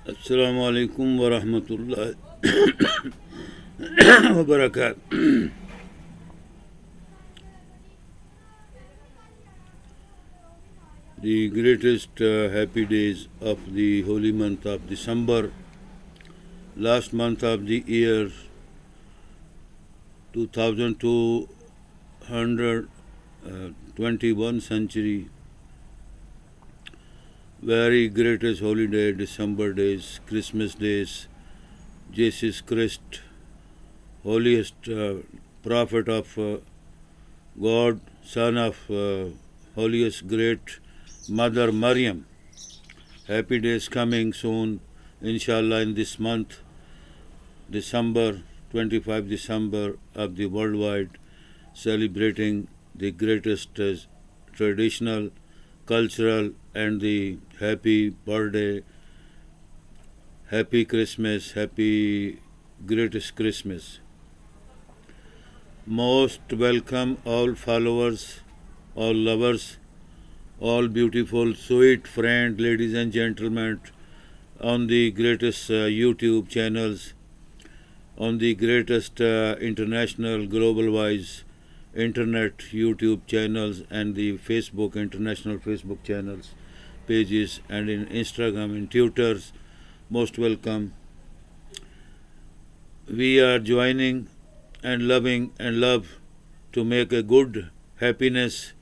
السلام علیکم ورحمۃ اللہ وبرکاتہ. The greatest happy days of the holy month of December, last month of the year 2221 century, very greatest holy day, December days, Christmas days, Jesus Christ, holiest prophet of God, son of holiest great Mother Maryam. Happy days coming soon, inshallah, in this month, December, 25 December of the worldwide, celebrating the greatest traditional, cultural, and the happy birthday, happy Christmas, happy greatest Christmas. Most welcome all followers, all lovers, all beautiful, sweet friends, ladies and gentlemen, on the greatest YouTube channels, on the greatest international, global-wise internet YouTube channels, and the Facebook, international Facebook channels, pages, and in Instagram and Twitters. Most welcome. We are joining and loving and love to make a good happiness,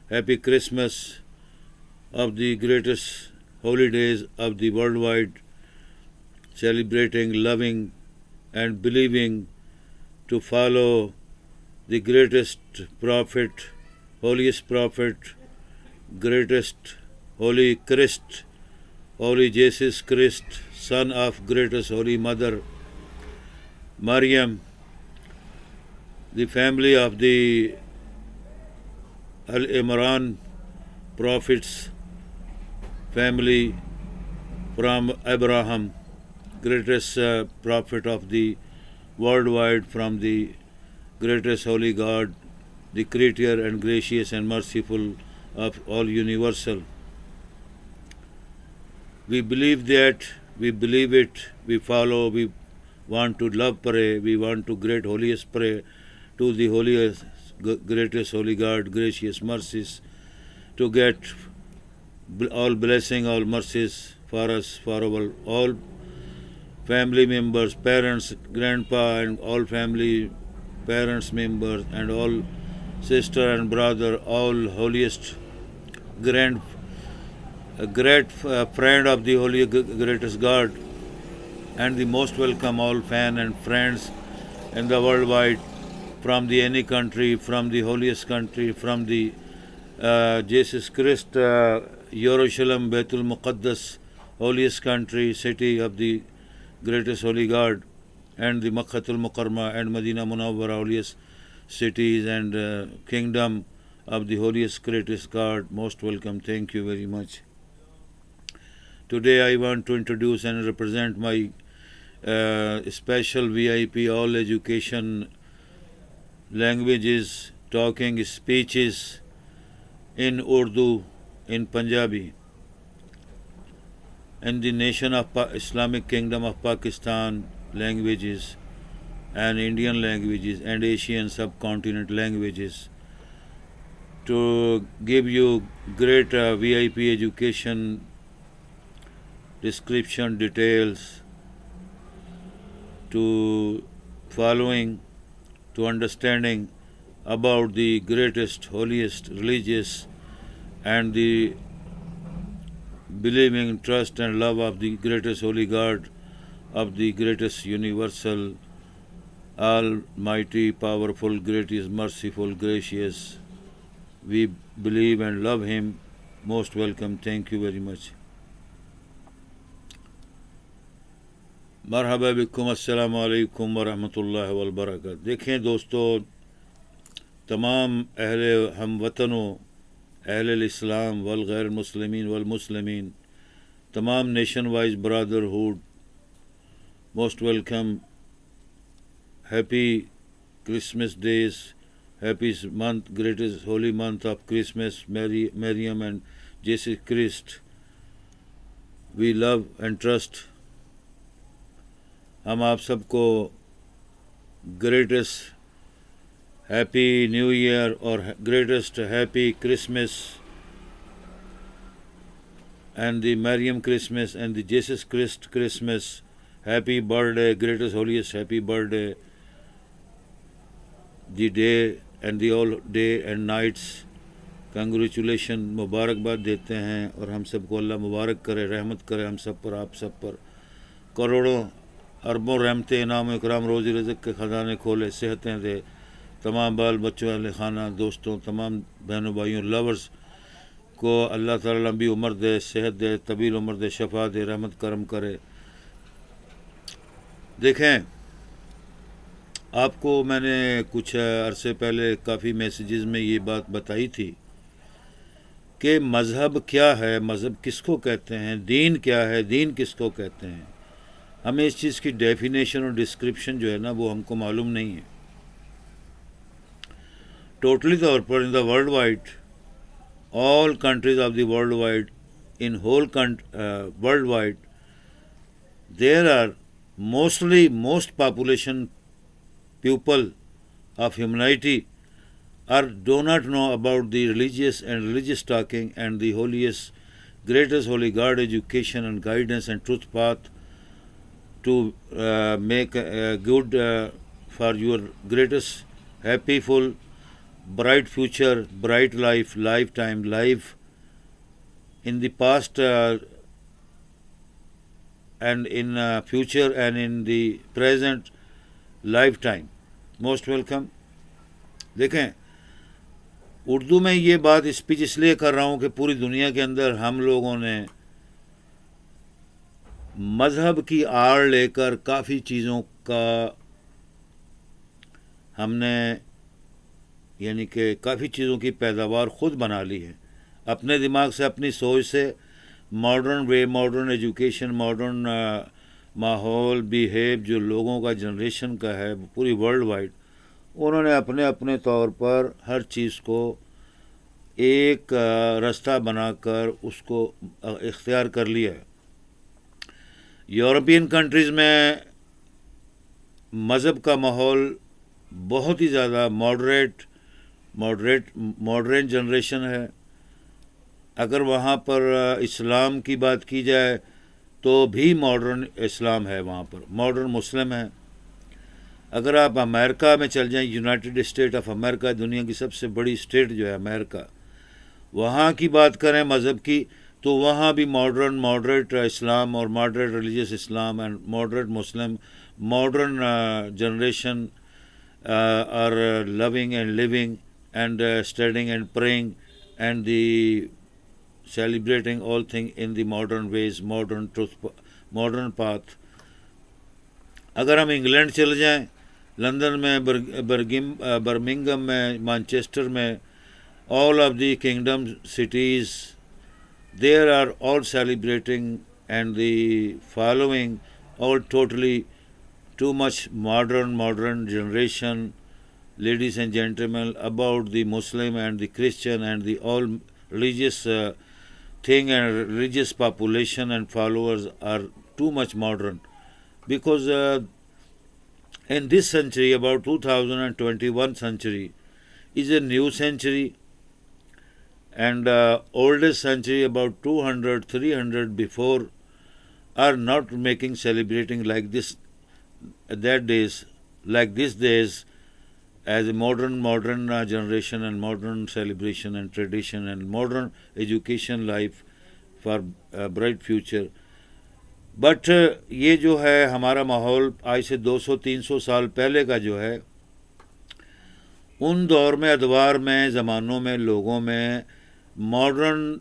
happy Christmas of the greatest holidays of the worldwide, celebrating, loving, and believing to follow the greatest prophet, holiest prophet, greatest holy Christ, holy Jesus Christ, son of greatest holy Mother Maryam, the family of the Al-Imran prophets, family from Abraham, greatest prophet of the worldwide, from the greatest holy God, the creator and gracious and merciful of all universal. We believe that, we believe it, we follow, we want to love pray, we want to great holiest pray to the holiest, greatest holy God, gracious mercies, to get all blessing, all mercies for us, for our all family members, parents, grandpa, and all family parents members, and all sister and brother, all holiest great friend of the holy greatest God, and the most welcome all fan and friends in the worldwide, from the any country, from the holiest country, from the Jesus Christ, Jerusalem, Baitul Muqaddas, holiest country, city of the greatest holy God, and the Makkatul Mukarramah and Medina Munawwara, holiest cities and kingdom of the holiest greatest God. Most welcome. Thank you very much. Today I want to introduce and represent my special VIP all education languages, talking speeches in Urdu, in Punjabi, and the nation of Islamic Kingdom of Pakistan languages, and Indian languages, and Asian subcontinent languages, to give you great VIP education description details, to following, to understanding about the greatest, holiest, religious, and the believing, trust, and love of the greatest holy God, of the greatest universal, almighty, powerful, gracious, merciful, gracious. We believe and love him. Most welcome. Thank you very much. مرحبا بکم. السلام علیکم ورحمۃ اللہ وبرکاتہ. دیکھیں دوستو، تمام اہل ہم وطنوں، اہل الاسلام والغیر مسلمین والمسلمین، تمام nation wise brotherhood, most welcome. Happy Christmas days, happy month, greatest holy month of Christmas, Maryam and Jesus Christ, we love and trust. ہم آپ سب کو گریٹسٹ ہیپی نیو ایئر اور greatest happy Christmas and the Maryam Christmas and the Jesus crust Christmas happy birth day greatest holiest happy birth day the day and the all day and nights congratulation مبارکباد دیتے ہیں، اور ہم سب کو اللہ مبارک کرے، رحمت کرے ہم سب پر، آپ سب پر، کروڑوں اربوں رحمتیں انعام و اکرام، روزی رزق کے خزانے کھولے، صحتیں دے، تمام بال بچوں اہل خانہ دوستوں تمام بہنوں بھائیوں لورز کو اللہ تعالیٰ لمبی عمر دے، صحت دے، طویل عمر دے، شفا دے، رحمت کرم کرے۔ دیکھیں، آپ کو میں نے کچھ عرصے پہلے کافی میسیجز میں یہ بات بتائی تھی کہ مذہب کیا ہے، مذہب کس کو کہتے ہیں، دین کیا ہے، دین کس کو کہتے ہیں۔ ہمیں اس چیز کی ڈیفینیشن اور ڈسکرپشن جو ہے نا وہ ہم کو معلوم نہیں ہے۔ ٹوٹلی طور پر in the world wide, all countries of the world wide, in whole world wide there are most population people of humanity do not know about the religious talking and the holiest, greatest holy God education and guidance and truth path to make a good for your greatest happy, full, bright future, bright life, lifetime life in the past and in future and in the present lifetime. Most welcome. دیکھیں، اردو میں یہ بات speech اس لیے کر رہا ہوں کہ پوری دنیا کے اندر ہم لوگوں نے مذہب کی آڑ لے کر کافی چیزوں کا ہم نے یعنی کہ کافی چیزوں کی پیداوار خود بنا لی ہے اپنے دماغ سے، اپنی سوچ سے، modern way, modern education, modern ماحول، بیہیو جو لوگوں کا جنریشن کا ہے پوری ورلڈ وائڈ، انہوں نے اپنے اپنے طور پر ہر چیز کو ایک راستہ بنا کر اس کو اختیار کر لیا ہے۔ یورپین کنٹریز میں مذہب کا ماحول بہت ہی زیادہ ماڈرن جنریشن ہے۔ اگر وہاں پر اسلام کی بات کی جائے تو بھی ماڈرن اسلام ہے، وہاں پر ماڈرن مسلم ہے۔ اگر آپ امریکہ میں چل جائیں، یونائٹڈ اسٹیٹ آف امریکہ، دنیا کی سب سے بڑی اسٹیٹ جو ہے امریکہ، وہاں کی بات کریں مذہب کی تو وہاں بھی ماڈریٹ اسلام اور moderate religious Islam and moderate Muslim, modern generation are living and living and studying and praying and the celebrating all things in the modern ways, modern truth, modern path۔ اگر ہم England چل جائیں، London میں، Birmingham میں، Manchester میں، all of the kingdom cities, there are all celebrating and the following all totally too much modern generation, ladies and gentlemen, about the Muslim and the Christian and the all religious thing and religious population and followers are too much modern, because in this century, about 2021 century is a new century, and oldest century about 200 300 before are not making celebrating like this that days, like these days, as a modern generation and modern celebration and tradition and modern education life for a bright future. But یہ جو ہے ہمارا ماحول آج سے 200-300 سال پہلے کا جو ہے، ان دور میں، ادوار میں، زمانوں میں، لوگوں میں ماڈرن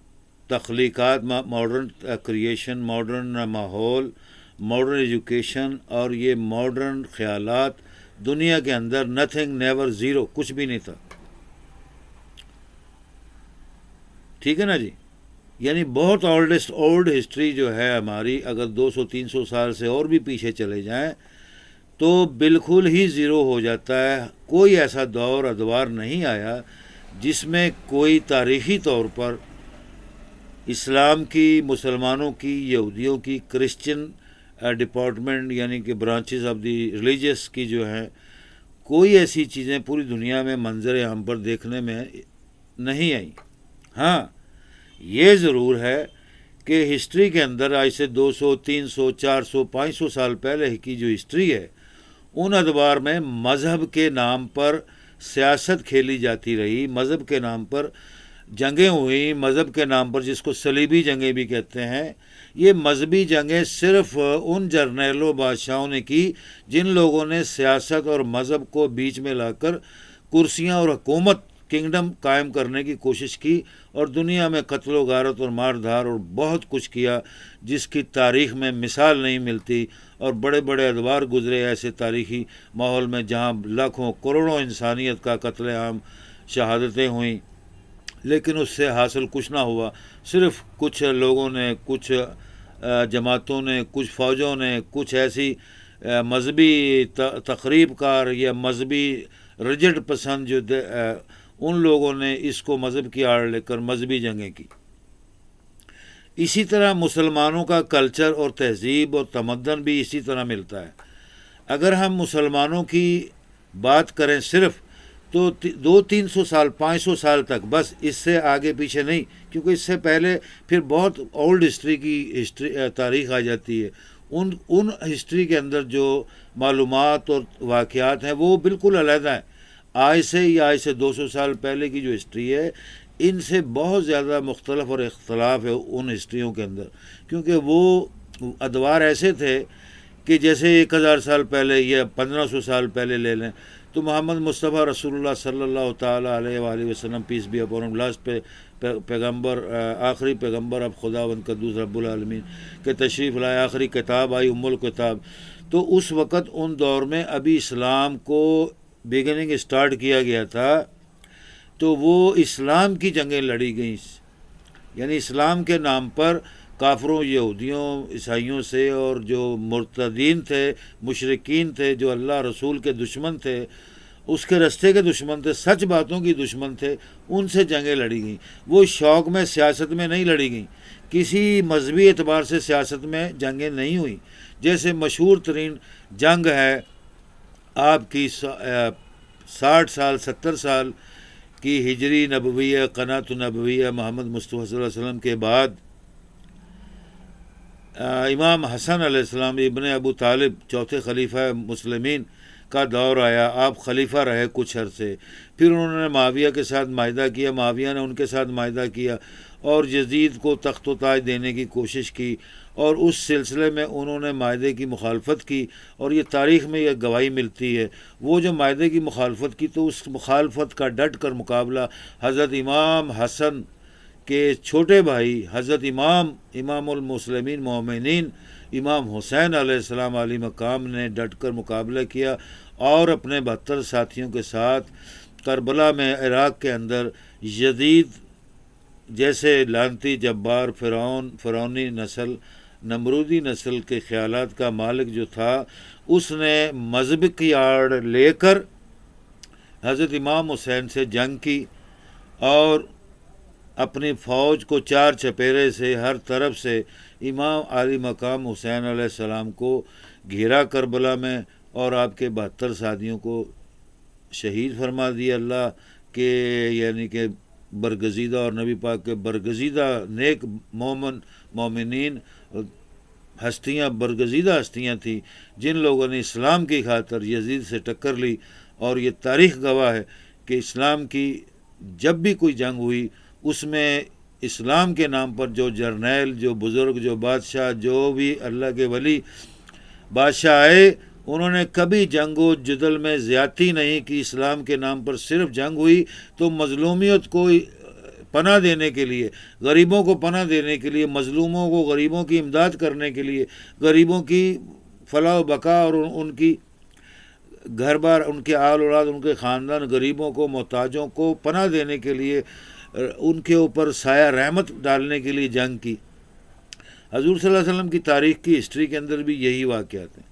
تخلیقات، ماڈرن کریشن، ماڈرن ماحول، ماڈرن ایجوکیشن اور یہ ماڈرن خیالات دنیا کے اندر نتھنگ، نیور، زیرو، کچھ بھی نہیں تھا۔ ٹھیک ہے نا جی؟ یعنی بہت اولڈ ہسٹری جو ہے ہماری، اگر 200-300 سال سے اور بھی پیچھے چلے جائیں تو بالکل ہی زیرو ہو جاتا ہے۔ کوئی ایسا دور ادوار نہیں آیا جس میں کوئی تاریخی طور پر اسلام کی، مسلمانوں کی، یہودیوں کی، کرسچن ڈپارٹمنٹ یعنی کہ برانچز آف دی ریلیجیس کی جو ہیں، کوئی ایسی چیزیں پوری دنیا میں منظر عام پر دیکھنے میں نہیں آئیں۔ ہاں یہ ضرور ہے کہ ہسٹری کے اندر آج سے 200، 300، 400، 500 سال پہلے کی جو ہسٹری ہے، ان ادوار میں مذہب کے نام پر سیاست کھیلی جاتی رہی، مذہب کے نام پر جنگیں ہوئیں، مذہب کے نام پر جس کو صلیبی جنگیں بھی کہتے ہیں۔ یہ مذہبی جنگیں صرف ان جرنیلوں بادشاہوں نے کی جن لوگوں نے سیاست اور مذہب کو بیچ میں لا کر کرسیاں اور حکومت، کنگڈم قائم کرنے کی کوشش کی، اور دنیا میں قتل و غارت اور مار دھار اور بہت کچھ کیا جس کی تاریخ میں مثال نہیں ملتی، اور بڑے بڑے ادوار گزرے ایسے تاریخی ماحول میں جہاں لاکھوں کروڑوں انسانیت کا قتل عام، شہادتیں ہوئیں، لیکن اس سے حاصل کچھ نہ ہوا۔ صرف کچھ لوگوں نے، کچھ جماعتوں نے، کچھ فوجوں نے، کچھ ایسی مذہبی تقریب کار یا مذہبی رجٹ پسند جو ان لوگوں نے اس کو مذہب کی آڑ لے کر مذہبی جنگیں کی۔ اسی طرح مسلمانوں کا کلچر اور تہذیب اور تمدن بھی اسی طرح ملتا ہے۔ اگر ہم مسلمانوں کی بات کریں صرف، تو 200-300 سال، 500 سال تک، بس اس سے آگے پیچھے نہیں، کیونکہ اس سے پہلے پھر بہت اولڈ ہسٹری کی تاریخ آ جاتی ہے۔ ان ہسٹری کے اندر جو معلومات اور واقعات ہیں وہ بالکل علیحدہ ہیں۔ آج سے یا آج سے 200 سال پہلے کی جو ہسٹری ہے، ان سے بہت زیادہ مختلف اور اختلاف ہے ان ہسٹریوں کے اندر، کیونکہ وہ ادوار ایسے تھے کہ جیسے 1000 سال پہلے یا 1500 سال پہلے لے لیں، تو محمد مصطفیٰ رسول اللہ صلی اللہ تعالیٰ علیہ وآلہ وسلم، peace be upon him, last پیغمبر، آخری پیغمبر اب خداوند قدوس رب العالمین کے تشریف لائے، آخری کتاب آئی ام الکتاب۔ تو اس وقت ان دور میں ابھی اسلام کو بگننگ سٹارٹ کیا گیا تھا، تو وہ اسلام کی جنگیں لڑی گئیں، یعنی اسلام کے نام پر کافروں، یہودیوں، عیسائیوں سے، اور جو مرتدین تھے، مشرکین تھے، جو اللہ رسول کے دشمن تھے، اس کے رستے کے دشمن تھے، سچ باتوں کی دشمن تھے، ان سے جنگیں لڑی گئیں۔ وہ شوق میں، سیاست میں نہیں لڑی گئیں، کسی مذہبی اعتبار سے سیاست میں جنگیں نہیں ہوئیں۔ جیسے مشہور ترین جنگ ہے آپ کی 60 سال، 70 سال کی ہجری نبویہ، قناۃ نبویہ، محمد مصطفیٰ صلی اللہ علیہ وسلم کے بعد امام حسن علیہ السلام ابن ابو طالب، چوتھے خلیفہ مسلمین کا دور آیا۔ آپ خلیفہ رہے کچھ عرصے، پھر انہوں نے معاویہ کے ساتھ معاہدہ کیا، معاویہ نے ان کے ساتھ معاہدہ کیا اور یزید کو تخت و تاج دینے کی کوشش کی، اور اس سلسلے میں انہوں نے معاہدے کی مخالفت کی، اور یہ تاریخ میں یہ گواہی ملتی ہے۔ وہ جو معاہدے کی مخالفت کی، تو اس مخالفت کا ڈٹ کر مقابلہ حضرت امام حسن کے چھوٹے بھائی، حضرت امام المسلمین مومنین امام حسین علیہ السلام علی مقام نے ڈٹ کر مقابلہ کیا، اور اپنے 72 ساتھیوں کے ساتھ کربلا میں، عراق کے اندر، یزید جیسے لعنتی جبار فرعونی نسل، نمرودی نسل کے خیالات کا مالک جو تھا، اس نے مذہب کی آڑ لے کر حضرت امام حسین سے جنگ کی، اور اپنی فوج کو 4 چپیرے سے ہر طرف سے امام علی مقام حسین علیہ السلام کو گھیرا کربلا میں، اور آپ کے 72 ساتھیوں کو شہید فرما دیا اللہ کے، یعنی کہ برگزیدہ اور نبی پاک کے برگزیدہ نیک مومنین ہستیاں، برگزیدہ ہستیاں تھیں جن لوگوں نے اسلام کی خاطر یزید سے ٹکر لی۔ اور یہ تاریخ گواہ ہے کہ اسلام کی جب بھی کوئی جنگ ہوئی، اس میں اسلام کے نام پر جو جرنیل، جو بزرگ، جو بادشاہ، جو بھی اللہ کے ولی بادشاہ آئے، انہوں نے کبھی جنگ و جدل میں زیادتی نہیں کی۔ اسلام کے نام پر صرف جنگ ہوئی تو مظلومیت کو پناہ دینے کے لیے، غریبوں کو پناہ دینے کے لیے، مظلوموں کو، غریبوں کی امداد کرنے کے لیے، غریبوں کی فلاح و بقا اور ان کی گھر بار، ان کے آل اولاد، ان کے خاندان، غریبوں کو، محتاجوں کو پناہ دینے کے لیے، ان کے اوپر سایہ رحمت ڈالنے کے لیے جنگ کی۔ حضور صلی اللہ علیہ وسلم کی تاریخ کی ہسٹری کے اندر بھی یہی واقعات ہیں۔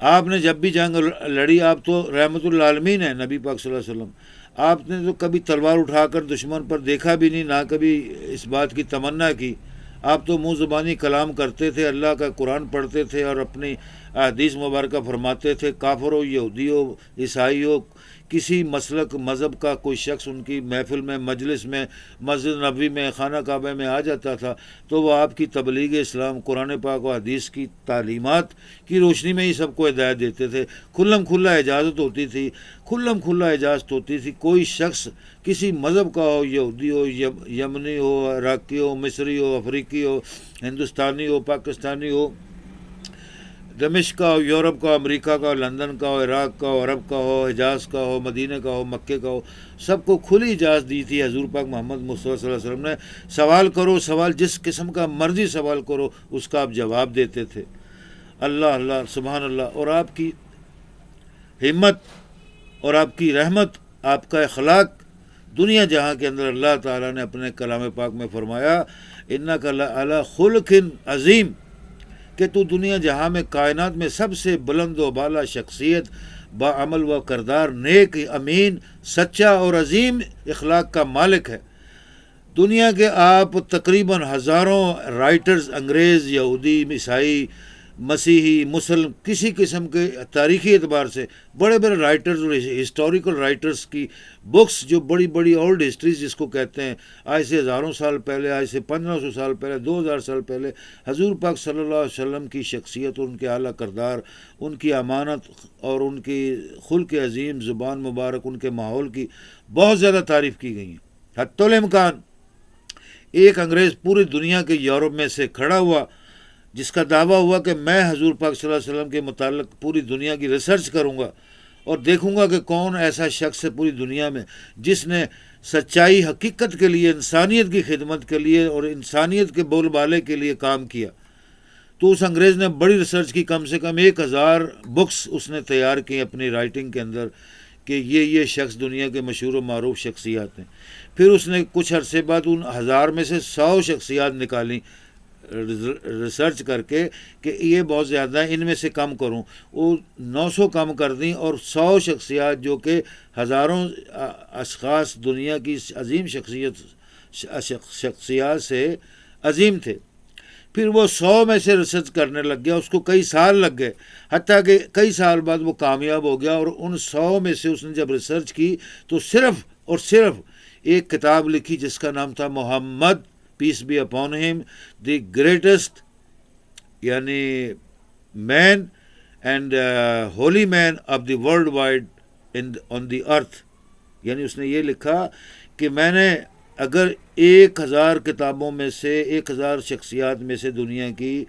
آپ نے جب بھی جنگ لڑی، آپ تو رحمت للعالمین ہیں، نبی پاک صلی اللہ علیہ وسلم، آپ نے تو کبھی تلوار اٹھا کر دشمن پر دیکھا بھی نہیں، نہ کبھی اس بات کی تمنا کی. آپ تو منہ زبانی کلام کرتے تھے، اللہ کا قرآن پڑھتے تھے اور اپنی احادیث مبارکہ فرماتے تھے. کافر ہو، یہودی ہو، عیسائی ہو، کسی مسلک مذہب کا کوئی شخص ان کی محفل میں، مجلس میں، مسجد نبوی میں، خانہ کعبہ میں آ جاتا تھا تو وہ آپ کی تبلیغ اسلام، قرآن پاک و حدیث کی تعلیمات کی روشنی میں ہی سب کو ہدایت دیتے تھے. کھلم کھلا اجازت ہوتی تھی، کھلم کھلا اجازت ہوتی تھی. کوئی شخص کسی مذہب کا ہو، یہودی ہو، یمنی ہو، عراقی ہو، مصری ہو، افریقی ہو، ہندوستانی ہو، پاکستانی ہو، دمشق کا ہو، یورپ کا ہو، امریکہ کا ہو، لندن کا ہو، عراق کا ہو، عرب کا ہو، حجاز کا ہو، مدینہ کا ہو، مکے کا ہو، سب کو کھلی اجازت دی تھی حضور پاک محمد مصطفیٰ صلی اللہ علیہ وسلم نے. سوال کرو، سوال جس قسم کا مرضی سوال کرو، اس کا آپ جواب دیتے تھے. اللہ اللہ، سبحان اللہ. اور آپ کی ہمت اور آپ کی رحمت، آپ کا اخلاق دنیا جہاں کے اندر اللہ تعالیٰ نے اپنے کلام پاک میں فرمایا انک لعلی خلق عظیم، کہ تو دنیا جہاں میں کائنات میں سب سے بلند و بالا شخصیت، با عمل و کردار، نیک، امین، سچا اور عظیم اخلاق کا مالک ہے. دنیا کے آپ تقریباً ہزاروں رائٹرز، انگریز، یہودی، عیسائی، مسیحی، مسلم، کسی قسم کے تاریخی اعتبار سے بڑے بڑے رائٹرز اور ہسٹوریکل رائٹرز کی بکس، جو بڑی بڑی اولڈ ہسٹریز جس کو کہتے ہیں، آج سے ہزاروں سال پہلے، آج سے 1500 سال پہلے، 2000 سال پہلے حضور پاک صلی اللہ علیہ وسلم کی شخصیت اور ان کے اعلیٰ کردار، ان کی امانت اور ان کی خلق عظیم، زبان مبارک، ان کے ماحول کی بہت زیادہ تعریف کی گئی ہیں. حتی الامکان ایک انگریز پوری دنیا کے یورپ میں سے کھڑا ہوا جس کا دعویٰ ہوا کہ میں حضور پاک صلی اللہ علیہ وسلم کے متعلق پوری دنیا کی ریسرچ کروں گا اور دیکھوں گا کہ کون ایسا شخص ہے پوری دنیا میں جس نے سچائی، حقیقت کے لیے، انسانیت کی خدمت کے لیے اور انسانیت کے بول بالے کے لیے کام کیا. تو اس انگریز نے بڑی ریسرچ کی، کم سے کم 1000 بکس اس نے تیار کی اپنی رائٹنگ کے اندر کہ یہ شخص دنیا کے مشہور و معروف شخصیات ہیں. پھر اس نے کچھ عرصے بعد ان 1000 میں سے 100 شخصیات نکالیں ریسرچ کر کے کہ یہ بہت زیادہ ہیں، ان میں سے کم کروں. وہ 900 کم کر دیں اور 100 شخصیات جو کہ ہزاروں اشخاص دنیا کی عظیم شخصیات سے عظیم تھے. پھر وہ 100 میں سے ریسرچ کرنے لگ گیا، اس کو کئی سال لگ گئے، حتیٰ کہ کئی سال بعد وہ کامیاب ہو گیا. اور ان 100 میں سے اس نے جب ریسرچ کی تو صرف اور صرف ایک کتاب لکھی جس کا نام تھا محمد، پیس بی اپون ہم، دی گریٹسٹ، یعنی man and holy man of the world wide on the earth. یعنی اس نے یہ لکھا کہ میں نے اگر 1000 کتابوں میں سے 1000 شخصیات میں سے دنیا کی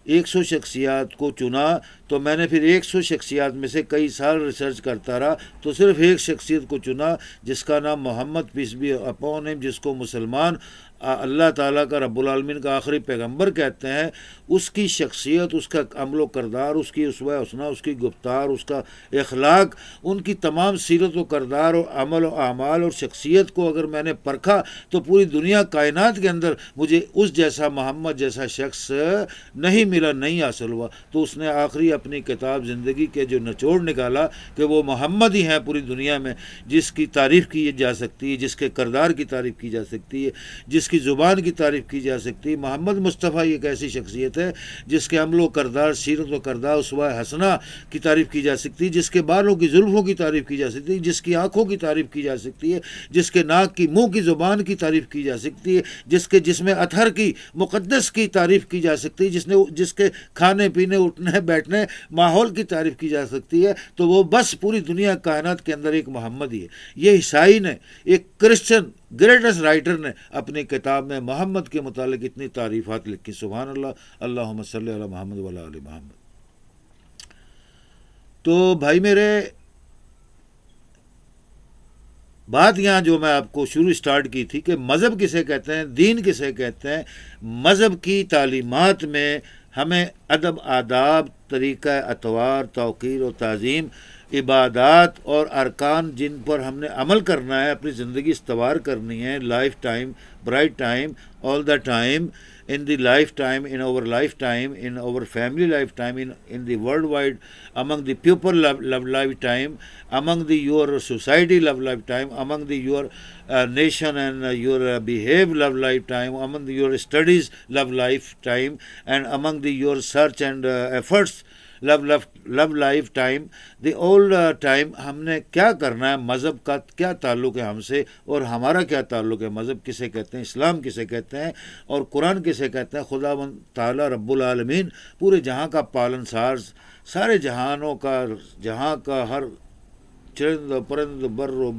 100 شخصیات کو چنا تو میں نے پھر 100 شخصیات میں سے کئی سال ریسرچ کرتا رہا تو صرف ایک شخصیت کو چنا جس کا نام محمد، پیس بی اپون ہم، جس کو مسلمان اللہ تعالیٰ کا، رب العالمین کا آخری پیغمبر کہتے ہیں. اس کی شخصیت، اس کا عمل و کردار، اس کی اسوہ حسنہ، اس کی گفتار، اس کا اخلاق، ان کی تمام سیرت و کردار اور عمل و اعمال اور شخصیت کو اگر میں نے پرکھا تو پوری دنیا کائنات کے اندر مجھے اس جیسا محمد جیسا شخص نہیں ملا، نہیں حاصل ہوا. تو اس نے آخری اپنی کتاب زندگی کے جو نچوڑ نکالا کہ وہ محمد ہی ہیں پوری دنیا میں جس کی تعریف کی جا سکتی ہے، جس کے کردار کی تعریف کی جا سکتی ہے، جس کی زبان کی تعریف کی جا سکتی ہے. محمد مصطفیٰ ایک ایسی شخصیت ہے جس کے عمل و کردار، سیرت و کردار، اسوہ حسنہ کی تعریف کی جا سکتی ہے، جس کے بالوں کی زلفوں کی تعریف کی جا سکتی ہے، جس کی آنکھوں کی تعریف کی جا سکتی ہے، جس کے ناک کی، منہ کی، زبان کی تعریف کی جا سکتی ہے، جس کے جسم اطہر کی، مقدس کی تعریف کی جا سکتی ہے، جس کے کھانے پینے، اٹھنے بیٹھنے، ماحول کی تعریف کی جا سکتی ہے. تو وہ بس پوری دنیا کائنات کے اندر ایک محمد ہی ہے. یہ عیسائی نے، ایک کرسچن گریٹسٹ رائٹر نے اپنی کتاب میں محمد کے متعلق اتنی تعریفات لکھی. سبحان اللہ، اللہم صلی علی محمد وعلی آل محمد. تو بھائی میرے، بات یہاں جو میں آپ کو شروع سٹارٹ کی تھی کہ مذہب کسے کہتے ہیں، دین کسے کہتے ہیں. مذہب کی تعلیمات میں ہمیں ادب، آداب، طریقہ اطوار، توقیر و تعظیم عبادات اور ارکان جن پر ہم نے عمل کرنا ہے، اپنی زندگی استوار کرنی ہے، life time, bright time, all the time, in the lifetime, in our lifetime, in our family lifetime, in the worldwide, among the people love lifetime, among the your society love lifetime, among the your nation and your behave love lifetime, among the your studies love lifetime, and among the your search and efforts love life time the all time. ہم نے کیا کرنا ہے، مذہب کا کیا تعلق ہے ہم سے، اور ہمارا کیا تعلق ہے، مذہب کسے کہتے ہیں، اسلام کسے کہتے ہیں، اور قرآن کسے کہتے ہیں. خدا تعالیٰ رب العالمین پورے جہاں کا پالن ساز، سارے جہانوں کا، جہاں کا ہر چرند و پرند، بر و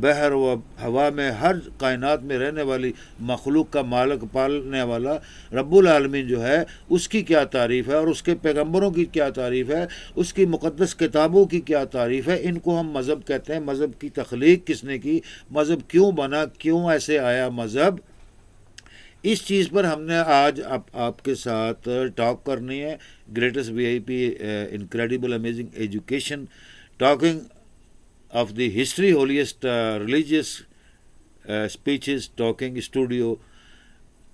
بحر و ہوا میں، ہر کائنات میں رہنے والی مخلوق کا مالک، پالنے والا رب العالمین جو ہے، اس کی کیا تعریف ہے، اور اس کے پیغمبروں کی کیا تعریف ہے، اس کی مقدس کتابوں کی کیا تعریف ہے. ان کو ہم مذہب کہتے ہیں. مذہب کی تخلیق کس نے کی، مذہب کیوں بنا، کیوں ایسے آیا مذہب، اس چیز پر ہم نے آج آپ کے ساتھ ٹاک کرنی ہے. Greatest V I P incredible amazing education, talking of the history holiest religious speeches, talking studio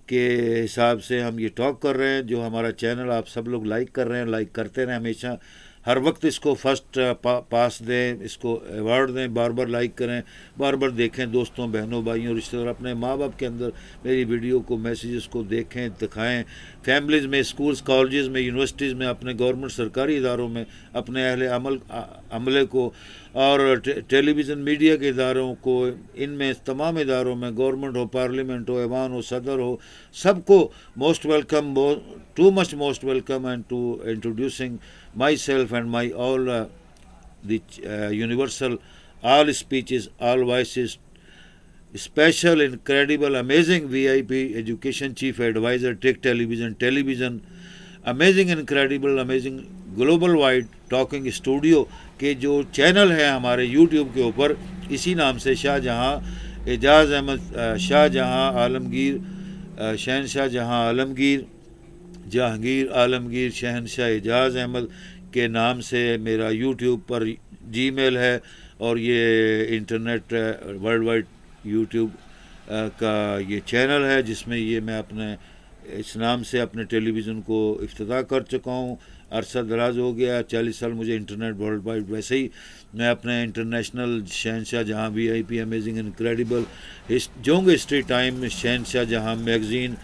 کے حساب سے ہم یہ ٹاک کر رہے ہیں. جو ہمارا چینل آپ سب لوگ لائک کر رہے ہیں، لائک کرتے رہیں ہمیشہ، ہر وقت اس کو فرسٹ پاس دیں، اس کو ایوارڈ دیں، بار بار لائک کریں، بار بار دیکھیں، دوستوں، بہنوں، بھائیوں، رشتہ دار، اپنے ماں باپ کے اندر میری ویڈیو کو، میسیجز کو دیکھیں، دکھائیں. فیملیز میں، اسکولز، کالجز میں، یونیورسٹیز میں، اپنے گورنمنٹ سرکاری اداروں میں، اپنے اہل عملے کو، اور ٹیلی ویژن میڈیا کے اداروں کو، ان میں تمام اداروں میں، گورنمنٹ ہو، پارلیمنٹ ہو، ایوان ہو، صدر ہو، سب کو most welcome, too much most welcome, and to introducing myself and my all the universal all speeches, all voices, special incredible amazing V I P education chief adviser take television amazing incredible amazing global wide talking studio کے جو channel ہے ہمارے YouTube کے اوپر، اسی نام سے شاہ جہاں اعجاز احمد شاہ جہاں عالمگیر، شہنشاہ جہاں عالمگیر، جہانگیر عالمگیر شہنشاہ اعجاز احمد کے نام سے میرا یوٹیوب پر جی میل ہے. اور یہ انٹرنیٹ ورلڈ وائڈ یوٹیوب کا یہ چینل ہے، جس میں یہ میں اپنے اس نام سے اپنے ٹیلی ویژن کو افتتاح کر چکا ہوں. عرصہ دراز ہو گیا، 40 سال مجھے انٹرنیٹ ورلڈ وائڈ. ویسے ہی میں اپنے international Shahenshah Jahan V I P amazing incredible جونگ history time, Shahenshah Jahan magazine,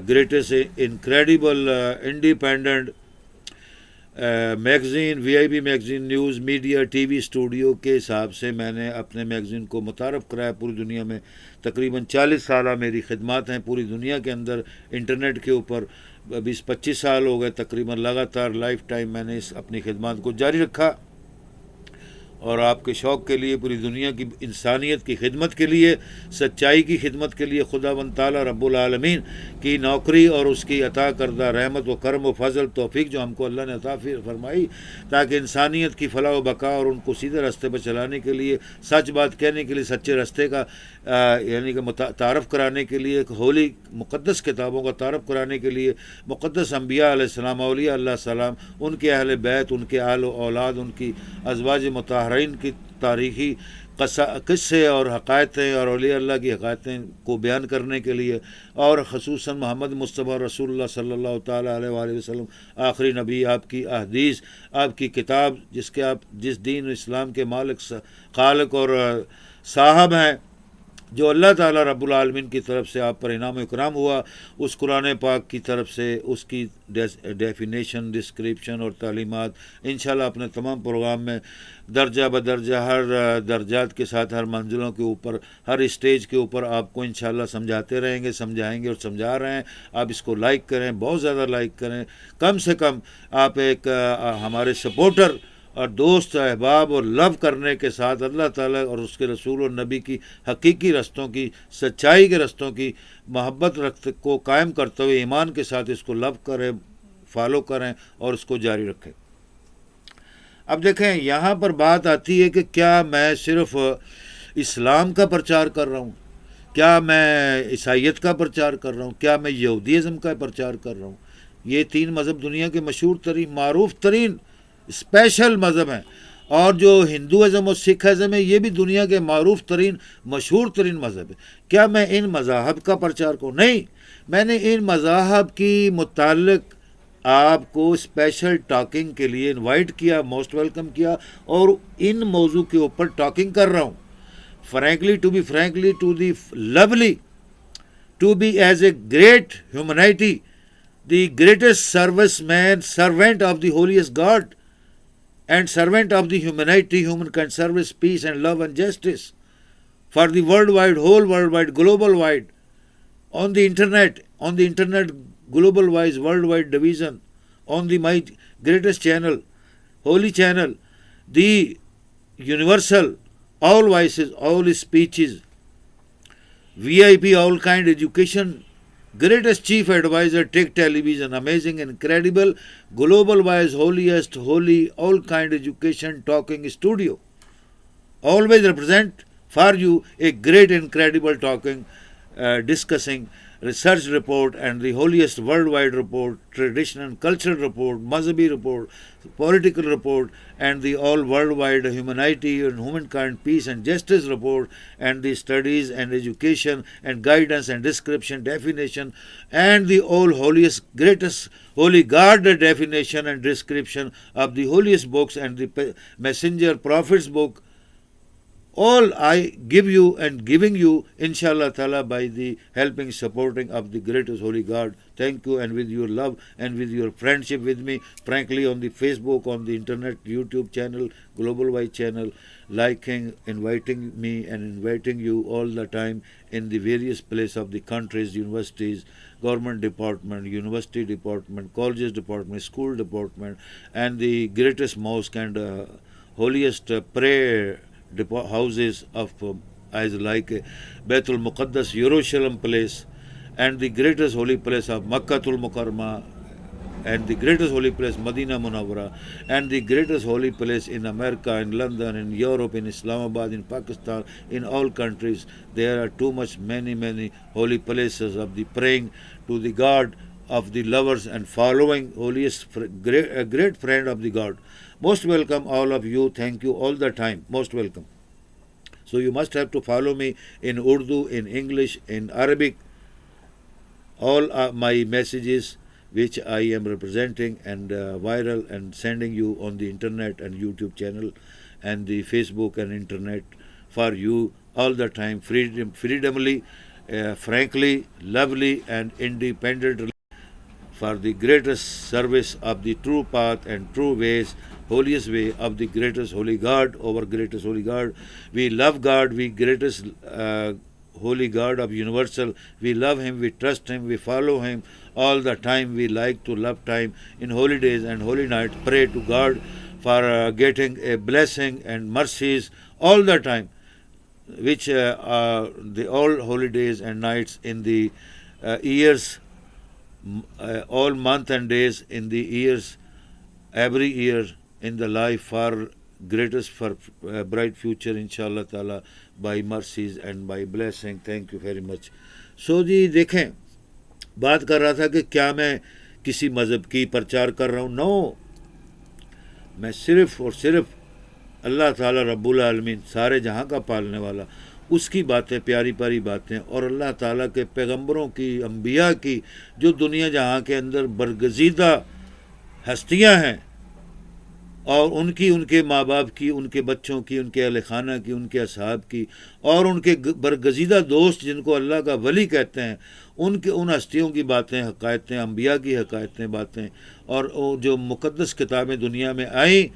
greatest incredible independent magazine, V I P magazine, news media, T V studio کے حساب سے میں نے اپنے میگزین کو متعارف کرایا پوری دنیا میں. تقریباً 40 سالہ میری خدمات ہیں پوری دنیا کے اندر انٹرنیٹ کے اوپر. 20-25 سال ہو گئے تقریباً لگاتار لائف ٹائم میں نے اس اپنی خدمات کو جاری رکھا، اور آپ کے شوق کے لیے، پوری دنیا کی انسانیت کی خدمت کے لیے، سچائی کی خدمت کے لیے، خداوند تعالیٰ رب العالمین کی نوکری اور اس کی عطا کردہ رحمت و کرم و فضل توفیق جو ہم کو اللہ نے عطا فرمائی، تاکہ انسانیت کی فلاح و بقا اور ان کو سیدھے راستے پر چلانے کے لیے، سچ بات کہنے کے لیے، سچے راستے کا یعنی کہ تعارف کرانے کے لیے، ہولی مقدس کتابوں کا تعارف کرانے کے لیے، مقدس انبیاء علیہ السلام، اولیاء اللہ السلام، ان کے اہل بیت، ان کے آل و اولاد، ان کی ازواج مطہرین کی تاریخی قصے اور حقائقیں اور اولیاء اللہ کی حقائقیں کو بیان کرنے کے لیے، اور خصوصاً محمد مصطفیٰ رسول اللہ صلی اللہ تعالیٰ علیہ وآلہ وسلم آخری نبی، آپ کی احادیث، آپ کی کتاب، جس دین اسلام کے مالک، خالق اور صاحب ہیں، جو اللہ تعالیٰ رب العالمین کی طرف سے آپ پر انعام و اکرام ہوا، اس قرآن پاک کی طرف سے اس کی ڈیفینیشن، ڈسکرپشن اور تعلیمات انشاءاللہ اپنے تمام پروگرام میں درجہ بدرجہ، ہر درجات کے ساتھ، ہر منزلوں کے اوپر، ہر اسٹیج کے اوپر آپ کو انشاءاللہ سمجھاتے رہیں گے، سمجھائیں گے اور سمجھا رہے ہیں. آپ اس کو لائک کریں، بہت زیادہ لائک کریں، کم سے کم آپ ایک ہمارے سپورٹر اور دوست، احباب اور لو کرنے کے ساتھ اللہ تعالیٰ اور اس کے رسول اور نبی کی حقیقی رستوں کی، سچائی کے رستوں کی محبت کو قائم کرتے ہوئے ایمان کے ساتھ اس کو لو کریں، فالو کریں اور اس کو جاری رکھیں. اب دیکھیں، یہاں پر بات آتی ہے کہ کیا میں صرف اسلام کا پرچار کر رہا ہوں، کیا میں عیسائیت کا پرچار کر رہا ہوں، کیا میں یہودیزم کا پرچار کر رہا ہوں. یہ 3 مذہب دنیا کے مشہور ترین، معروف ترین اسپیشل مذہب ہیں. اور جو ہندوازم اور سکھ ازم ہے یہ بھی دنیا کے معروف ترین مشہور ترین مذہب ہے. کیا میں ان مذاہب کا پرچار کروں؟ نہیں، میں نے ان مذاہب کی متعلق آپ کو اسپیشل ٹاکنگ کے لیے انوائٹ کیا، موسٹ ویلکم کیا، اور ان موضوع کے اوپر ٹاکنگ کر رہا ہوں. frankly to the lovely, to be as a great humanity, the greatest serviceman, servant of the holiest God, and servant of the humanity, humankind, service, peace and love and justice for the worldwide, whole worldwide, global wide, on the internet, global wise, worldwide division, on the my greatest channel, holy channel, the universal, all voices, all speeches, VIP, all kind education, greatest chief advisor, tech television, amazing, incredible, global wise, holiest, holy, all kind education, talking studio. Always represent for you a great, incredible talking, discussing research report and the holiest worldwide report, traditional and cultural report, Mazhabi report, political report, and the all worldwide humanity and humankind, peace and justice report, and the studies and education and guidance and description, definition, and the all holiest, greatest holy God definition and description of the holiest books and the messenger prophets book. All I give you and giving you, inshallah ta'ala, by the helping, supporting of the greatest holy God. Thank you, and with your love and with your friendship with me, frankly, on the Facebook, on the internet, YouTube channel, Global Wide channel, liking, inviting me and inviting you all the time in the various places of the countries, universities, government department, university department, colleges department, school department, and the greatest mosque and holiest prayer houses of as like Baitul Muqaddas, Jerusalem place, and the greatest holy place of Makkatul Mukarramah, and the greatest holy place Medina Munawwara, and the greatest holy place in America, in London, in Europe, in Islamabad, in Pakistan, in all countries. There are too much many holy places of the praying to the God of the lovers and following holiest great friend of the God. Most welcome all of you. Thank you all the time. Most welcome. So you must have to follow me in Urdu, in English, in Arabic. All my messages which I am representing and viral and sending you on the internet and YouTube channel and the Facebook and internet for you all the time, freedomly, frankly, lovely and independently, for the greatest service of the true path and true ways, holiest way of the greatest holy God, our greatest holy God. We love God, we greatest holy God of universal. We love Him, we trust Him, we follow Him all the time. We like to love time in holy days and holy nights. Pray to God for getting a blessing and mercies all the time, which are the all holy days and nights in the years, all month and days in the years, every year in the life for greatest, for bright future, inshallah ta'ala, by mercies and by blessing. Thank you very much. So جی دیکھیں، بات کر رہا تھا کہ کیا میں کسی مذہب کی پرچار کر رہا ہوں؟ نو، میں صرف اور صرف اللہ تعالیٰ رب العالمین، سارے جہاں کا پالنے والا، اس کی باتیں، پیاری پیاری باتیں، اور اللہ تعالیٰ کے پیغمبروں کی، انبیاء کی، جو دنیا جہاں کے اندر برگزیدہ ہستیاں ہیں، اور ان کی، ان کے ماں باپ کی، ان کے بچوں کی، ان کے اہل خانہ کی، ان کے اصحاب کی، اور ان کے برگزیدہ دوست جن کو اللہ کا ولی کہتے ہیں، ان ہستیوں کی باتیں، حقائقیں، انبیاء کی حقائقیں، باتیں، اور جو مقدس کتابیں دنیا میں آئیں،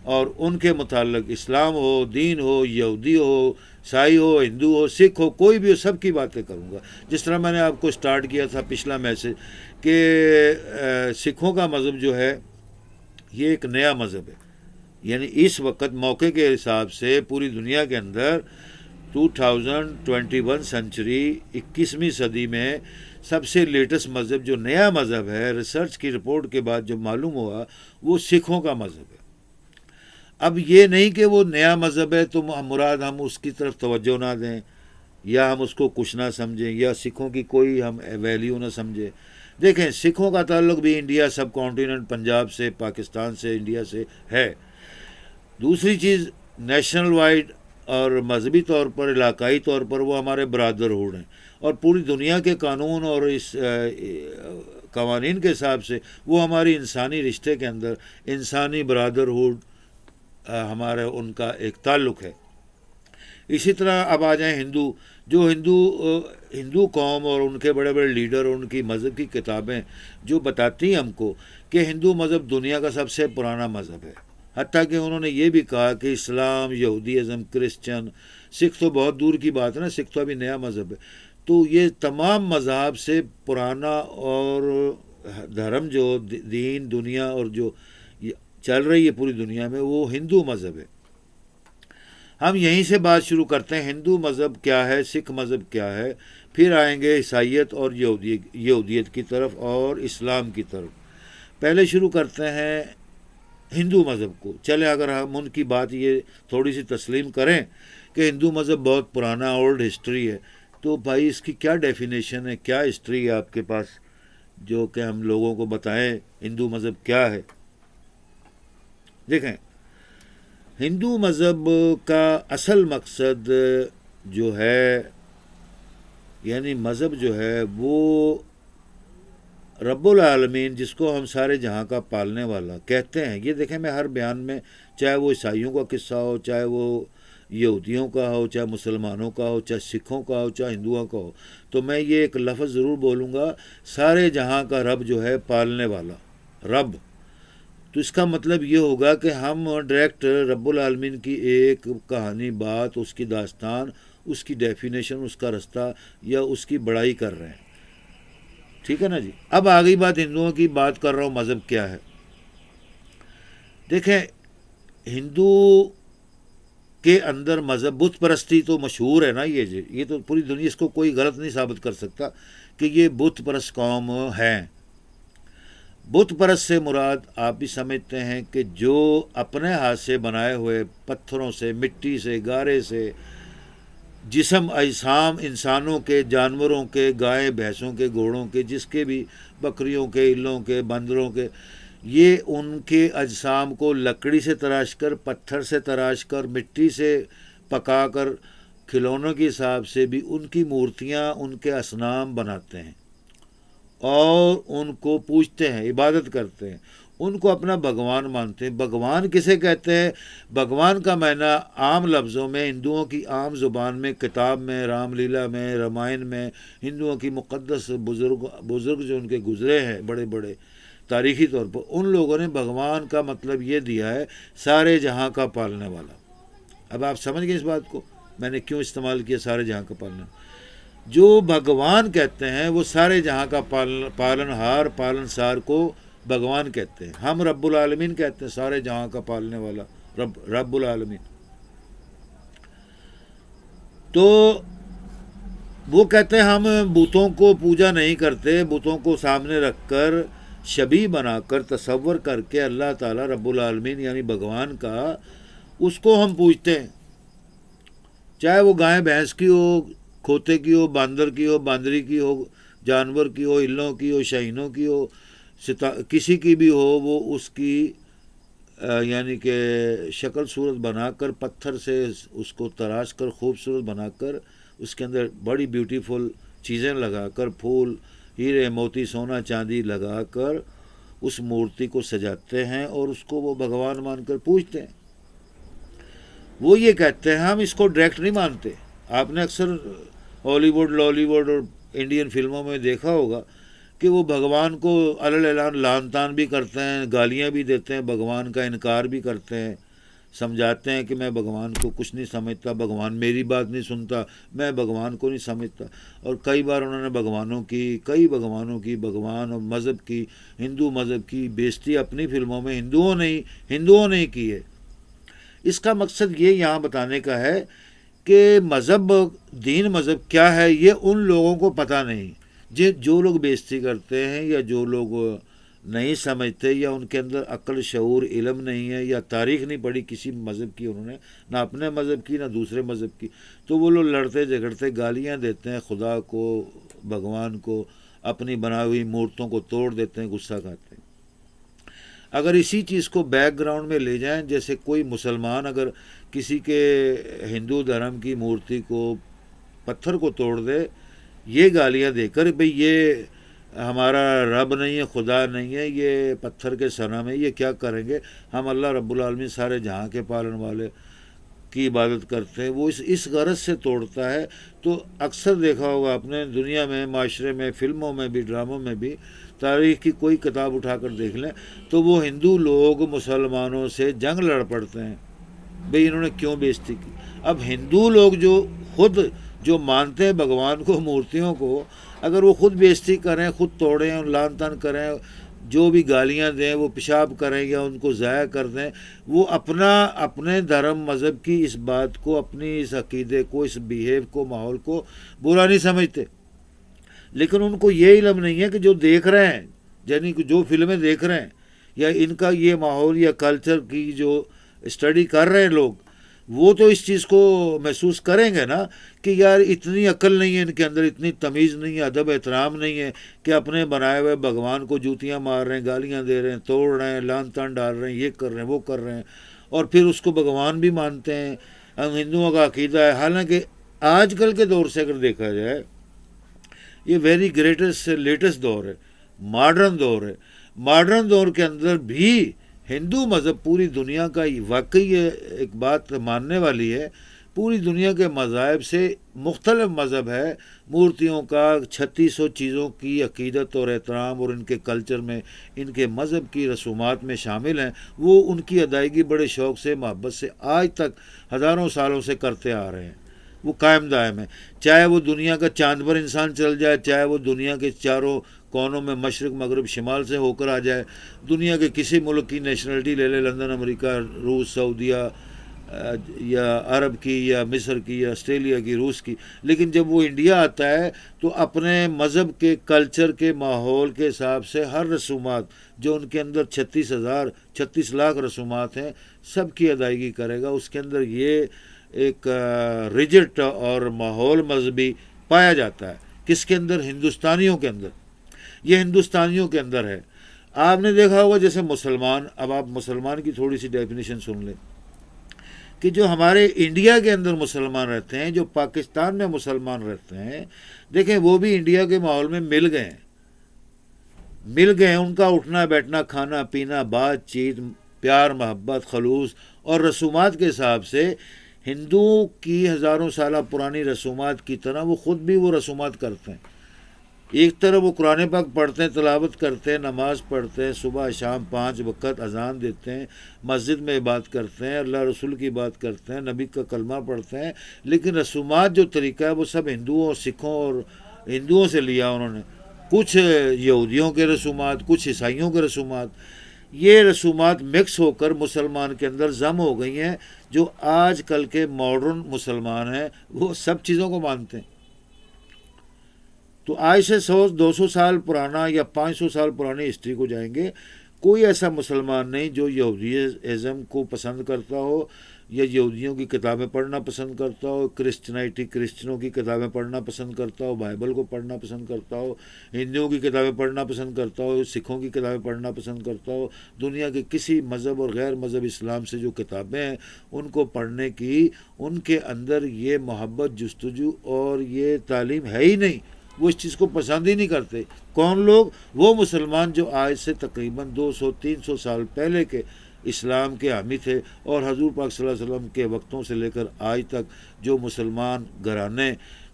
اور ان کے متعلق اسلام ہو، دین ہو، یہودی ہو، عیسائی ہو، ہندو ہو، سکھ ہو، کوئی بھی ہو، سب کی باتیں کروں گا. جس طرح میں نے آپ کو سٹارٹ کیا تھا پچھلا میسج کہ سکھوں کا مذہب جو ہے یہ ایک نیا مذہب ہے. یعنی اس وقت موقع کے حساب سے پوری دنیا کے اندر 2021 سنچری، 21ویں صدی میں سب سے لیٹسٹ مذہب، جو نیا مذہب ہے، ریسرچ کی رپورٹ کے بعد جو معلوم ہوا، وہ سکھوں کا مذہب ہے. اب یہ نہیں کہ وہ نیا مذہب ہے تو مراد ہم اس کی طرف توجہ نہ دیں، یا ہم اس کو کچھ نہ سمجھیں، یا سکھوں کی کوئی ہم ویلیو نہ سمجھیں. دیکھیں سکھوں کا تعلق بھی انڈیا سب کانٹیننٹ، پنجاب سے، پاکستان سے، انڈیا سے ہے. دوسری چیز نیشنل وائڈ اور مذہبی طور پر، علاقائی طور پر وہ ہمارے برادرہوڈ ہیں، اور پوری دنیا کے قانون اور اس قوانین کے حساب سے وہ ہماری انسانی رشتے کے اندر انسانی برادرہوڈ ہمارا ان کا ایک تعلق ہے. اسی طرح اب آ جائیں ہندو. جو ہندو قوم اور ان کے بڑے بڑے لیڈر اور ان کی مذہب کی کتابیں جو بتاتی ہیں ہم کو کہ ہندو مذہب دنیا کا سب سے پرانا مذہب ہے. حتیٰ کہ انہوں نے یہ بھی کہا کہ اسلام، یہودی ازم، کرسچن، سکھ تو بہت دور کی بات ہے نا، سکھ تو ابھی نیا مذہب ہے. تو یہ تمام مذہب سے پرانا اور دھرم جو دین دنیا اور جو چل رہی ہے پوری دنیا میں وہ ہندو مذہب ہے. ہم یہیں سے بات شروع کرتے ہیں. ہندو مذہب کیا ہے، سکھ مذہب کیا ہے، پھر آئیں گے عیسائیت اور یہودیت کی طرف اور اسلام کی طرف. پہلے شروع کرتے ہیں ہندو مذہب کو. چلے اگر ہم ان کی بات یہ تھوڑی سی تسلیم کریں کہ ہندو مذہب بہت پرانا اولڈ ہسٹری ہے، تو بھائی اس کی کیا ڈیفینیشن ہے، کیا ہسٹری ہے آپ کے پاس جو کہ ہم لوگوں کو بتائیں ہندو مذہب کیا ہے. دیکھیں ہندو مذہب کا اصل مقصد جو ہے، یعنی مذہب جو ہے وہ رب العالمین، جس کو ہم سارے جہاں کا پالنے والا کہتے ہیں. یہ دیکھیں میں ہر بیان میں، چاہے وہ عیسائیوں کا قصہ ہو، چاہے وہ یہودیوں کا ہو، چاہے مسلمانوں کا ہو، چاہے سکھوں کا ہو، چاہے ہندوؤں کا ہو، تو میں یہ ایک لفظ ضرور بولوں گا، سارے جہاں کا رب جو ہے پالنے والا رب. تو اس کا مطلب یہ ہوگا کہ ہم ڈائریکٹ رب العالمین کی ایک کہانی، بات، اس کی داستان، اس کی ڈیفینیشن، اس کا رستہ یا اس کی بڑائی کر رہے ہیں. ٹھیک ہے نا جی. اب آگئی بات ہندوؤں کی، بات کر رہا ہوں مذہب کیا ہے. دیکھیں ہندو کے اندر مذہب بت پرستی تو مشہور ہے نا. یہ تو پوری دنیا اس کو کوئی غلط نہیں ثابت کر سکتا کہ یہ بت پرست قوم ہیں. بت پرست سے مراد آپ بھی سمجھتے ہیں کہ جو اپنے ہاتھ سے بنائے ہوئے پتھروں سے، مٹی سے، گارے سے جسم اجسام انسانوں کے، جانوروں کے، گائے بھینسوں کے، گھوڑوں کے، جس کے بھی، بکریوں کے، الوں کے، بندروں کے، یہ ان کے اجسام کو لکڑی سے تراش کر، پتھر سے تراش کر، مٹی سے پکا کر، کھلونوں کے حساب سے بھی ان کی مورتیاں، ان کے اصنام بناتے ہیں اور ان کو پوجتے ہیں، عبادت کرتے ہیں، ان کو اپنا بھگوان مانتے ہیں. بھگوان کسے کہتے ہیں؟ بھگوان کا معنی عام لفظوں میں، ہندوؤں کی عام زبان میں، کتاب میں، رام لیلا میں، رامائن میں، ہندوؤں کی مقدس بزرگ جو ان کے گزرے ہیں بڑے بڑے تاریخی طور پر، ان لوگوں نے بھگوان کا مطلب یہ دیا ہے سارے جہاں کا پالنے والا. اب آپ سمجھ گئے اس بات کو میں نے کیوں استعمال کیا سارے جہاں کا پالنے والا. جو بھگوان کہتے ہیں وہ سارے جہاں کا پالن ہار، پالن سار کو بھگوان کہتے ہیں. ہم رب العالمین کہتے ہیں سارے جہاں کا پالنے والا رب العالمین. تو وہ کہتے ہیں ہم بتوں کو پوجا نہیں کرتے، بتوں کو سامنے رکھ کر، شبیہ بنا کر، تصور کر کے اللہ تعالیٰ رب العالمین یعنی بھگوان کا، اس کو ہم پوجتے ہیں. چاہے وہ گائے بھینس کی ہو، کھوتے کی ہو، باندر کی ہو، باندری کی ہو، جانور کی ہو، الوں کی ہو، شاہینوں کی ہو، کسی کی بھی ہو، وہ اس کی یعنی کہ شکل صورت بنا کر، پتھر سے اس کو تراش کر، خوبصورت بنا کر، اس کے اندر بڑی بیوٹیفل چیزیں لگا کر، پھول، ہیرے موتی، سونا چاندی لگا کر اس مورتی کو سجاتے ہیں اور اس کو وہ بھگوان مان کر پوجتے ہیں. وہ یہ کہتے ہیں، ہم اس کو ڈائریکٹ نہیں مانتے. آپ نے اکثر ہالی ووڈ، لالی ووڈ اور انڈین فلموں میں دیکھا ہوگا کہ وہ بھگوان کو علل اعلان لعن طعن بھی کرتے ہیں، گالیاں بھی دیتے ہیں، بھگوان کا انکار بھی کرتے ہیں، سمجھاتے ہیں کہ میں بھگوان کو کچھ نہیں سمجھتا، بھگوان میری بات نہیں سنتا، میں بھگوان کو نہیں سمجھتا. اور کئی بار انہوں نے کئی بھگوانوں کی، بھگوان اور مذہب کی، ہندو مذہب کی بےزتی اپنی فلموں میں ہندوؤں نے کی ہے. اس کا مقصد یہ یہاں بتانے کا ہے کہ مذہب، دین مذہب کیا ہے یہ ان لوگوں کو پتہ نہیں، جو لوگ بےزتی کرتے ہیں یا جو لوگ نہیں سمجھتے یا ان کے اندر عقل، شعور، علم نہیں ہے یا تاریخ نہیں پڑھی کسی مذہب کی انہوں نے، نہ اپنے مذہب کی نہ دوسرے مذہب کی، تو وہ لوگ لڑتے جھگڑتے گالیاں دیتے ہیں خدا کو، بھگوان کو، اپنی بنائی ہوئی مورتوں کو توڑ دیتے ہیں، غصہ کھاتے ہیں۔ اگر اسی چیز کو بیک گراؤنڈ میں لے جائیں، جیسے کوئی مسلمان اگر کسی کے ہندو دھرم کی مورتی کو، پتھر کو توڑ دے، یہ گالیاں دے کر بھئی یہ ہمارا رب نہیں ہے، خدا نہیں ہے، یہ پتھر کے صنم ہے، یہ کیا کریں گے، ہم اللہ رب العالمین سارے جہاں کے پالن والے کی عبادت کرتے ہیں، وہ اس غرض سے توڑتا ہے۔ تو اکثر دیکھا ہوگا آپ نے دنیا میں، معاشرے میں، فلموں میں بھی، ڈراموں میں بھی، تاریخ کی کوئی کتاب اٹھا کر دیکھ لیں تو وہ ہندو لوگ مسلمانوں سے جنگ لڑ پڑتے ہیں، بھئی انہوں نے کیوں بےزتی کی۔ اب ہندو لوگ جو مانتے ہیں بھگوان کو، مورتیوں کو، اگر وہ خود بےزتی کریں، خود توڑیں، لان تان کریں، جو بھی گالیاں دیں، وہ پیشاب کریں یا ان کو ضائع کر دیں، وہ اپنے دھرم مذہب کی اس بات کو، اپنی اس عقیدے کو، اس بیہیو کو، ماحول کو برا نہیں سمجھتے، لیکن ان کو یہ علم نہیں ہے کہ جو دیکھ رہے ہیں، یعنی کہ جو فلمیں دیکھ رہے ہیں یا ان کا یہ ماحول یا کلچر کی جو اسٹڈی کر رہے ہیں لوگ، وہ تو اس چیز کو محسوس کریں گے نا کہ یار اتنی عقل نہیں ہے ان کے اندر، اتنی تمیز نہیں ہے، ادب احترام نہیں ہے کہ اپنے بنائے ہوئے بھگوان کو جوتیاں مار رہے ہیں، گالیاں دے رہے ہیں، توڑ رہے ہیں، لان تان ڈال رہے ہیں، یہ کر رہے ہیں، وہ کر رہے ہیں، اور پھر اس کو بھگوان بھی مانتے ہیں۔ ہم ہندوؤں کا عقیدہ ہے، حالانکہ آج کل کے دور سے اگر دیکھا جائے، یہ ویری گریٹسٹ لیٹسٹ دور ہے، ماڈرن دور ہے۔ ماڈرن دور کے اندر بھی ہندو مذہب پوری دنیا کا واقعی یہ ایک بات ماننے والی ہے، پوری دنیا کے مذاہب سے مختلف مذہب ہے، مورتیوں کا 3600 چیزوں کی عقیدت اور احترام اور ان کے کلچر میں، ان کے مذہب کی رسومات میں شامل ہیں، وہ ان کی ادائیگی بڑے شوق سے، محبت سے آج تک ہزاروں سالوں سے کرتے آ رہے ہیں، وہ قائم دائم ہے۔ چاہے وہ دنیا کا چاند پر انسان چل جائے، چاہے وہ دنیا کے چاروں کونوں میں مشرق مغرب شمال سے ہو کر آ جائے، دنیا کے کسی ملک کی نیشنلٹی لے لے، لندن، امریکہ، روس، سعودیہ، یا عرب کی، یا مصر کی، یا آسٹریلیا کی، روس کی، لیکن جب وہ انڈیا آتا ہے تو اپنے مذہب کے کلچر کے ماحول کے حساب سے ہر رسومات جو ان کے اندر 36 لاکھ رسومات ہیں، سب کی ادائیگی کرے گا۔ اس کے اندر یہ ایک ریجٹ اور ماحول مذہبی پایا جاتا ہے۔ کس کے اندر؟ ہندوستانیوں کے اندر۔ یہ ہندوستانیوں کے اندر ہے۔ آپ نے دیکھا ہوگا جیسے مسلمان، اب آپ مسلمان کی تھوڑی سی ڈیفینیشن سن لیں کہ جو ہمارے انڈیا کے اندر مسلمان رہتے ہیں، جو پاکستان میں مسلمان رہتے ہیں، دیکھیں وہ بھی انڈیا کے ماحول میں مل گئے ہیں، ان کا اٹھنا بیٹھنا، کھانا پینا، بات چیت، پیار محبت، خلوص اور رسومات کے حساب سے ہندوؤں کی ہزاروں سالہ پرانی رسومات کی طرح وہ خود بھی وہ رسومات کرتے ہیں۔ ایک طرف وہ قرآن پاک پڑھتے ہیں، تلاوت کرتے ہیں، نماز پڑھتے ہیں، صبح شام 5 وقت اذان دیتے ہیں، مسجد میں عبادت کرتے ہیں، اللہ رسول کی بات کرتے ہیں، نبی کا کلمہ پڑھتے ہیں، لیکن رسومات جو طریقہ ہے وہ سب ہندوؤں، سکھوں اور ہندوؤں سے لیا انہوں نے، کچھ یہودیوں کے رسومات، کچھ عیسائیوں کے رسومات، یہ رسومات مکس ہو کر مسلمان کے اندر ضم ہو گئی ہیں۔ جو آج کل کے ماڈرن مسلمان ہیں وہ سب چیزوں کو مانتے ہیں۔ تو آج سے 100-200 سال پرانا یا 500 سال پرانی ہسٹری کو جائیں گے، کوئی ایسا مسلمان نہیں جو یہودیزم کو پسند کرتا ہو، یا یہودیوں کی کتابیں پڑھنا پسند کرتا ہو، کرسچنوں کی کتابیں پڑھنا پسند کرتا ہو، بائبل کو پڑھنا پسند کرتا ہو، ہندوؤں کی کتابیں پڑھنا پسند کرتا ہو، سکھوں کی کتابیں پڑھنا پسند کرتا ہو، دنیا کے کسی مذہب اور غیر مذہب اسلام سے جو کتابیں ہیں ان کو پڑھنے کی ان کے اندر یہ محبت، جستجو اور یہ تعلیم ہے ہی نہیں، وہ اس چیز کو پسند ہی نہیں کرتے۔ کون لوگ؟ وہ مسلمان جو آج سے تقریباً 200-300 سال پہلے کے اسلام کے حامی تھے، اور حضور پاک صلی اللہ علیہ وسلم کے وقتوں سے لے کر آج تک جو مسلمان گھرانے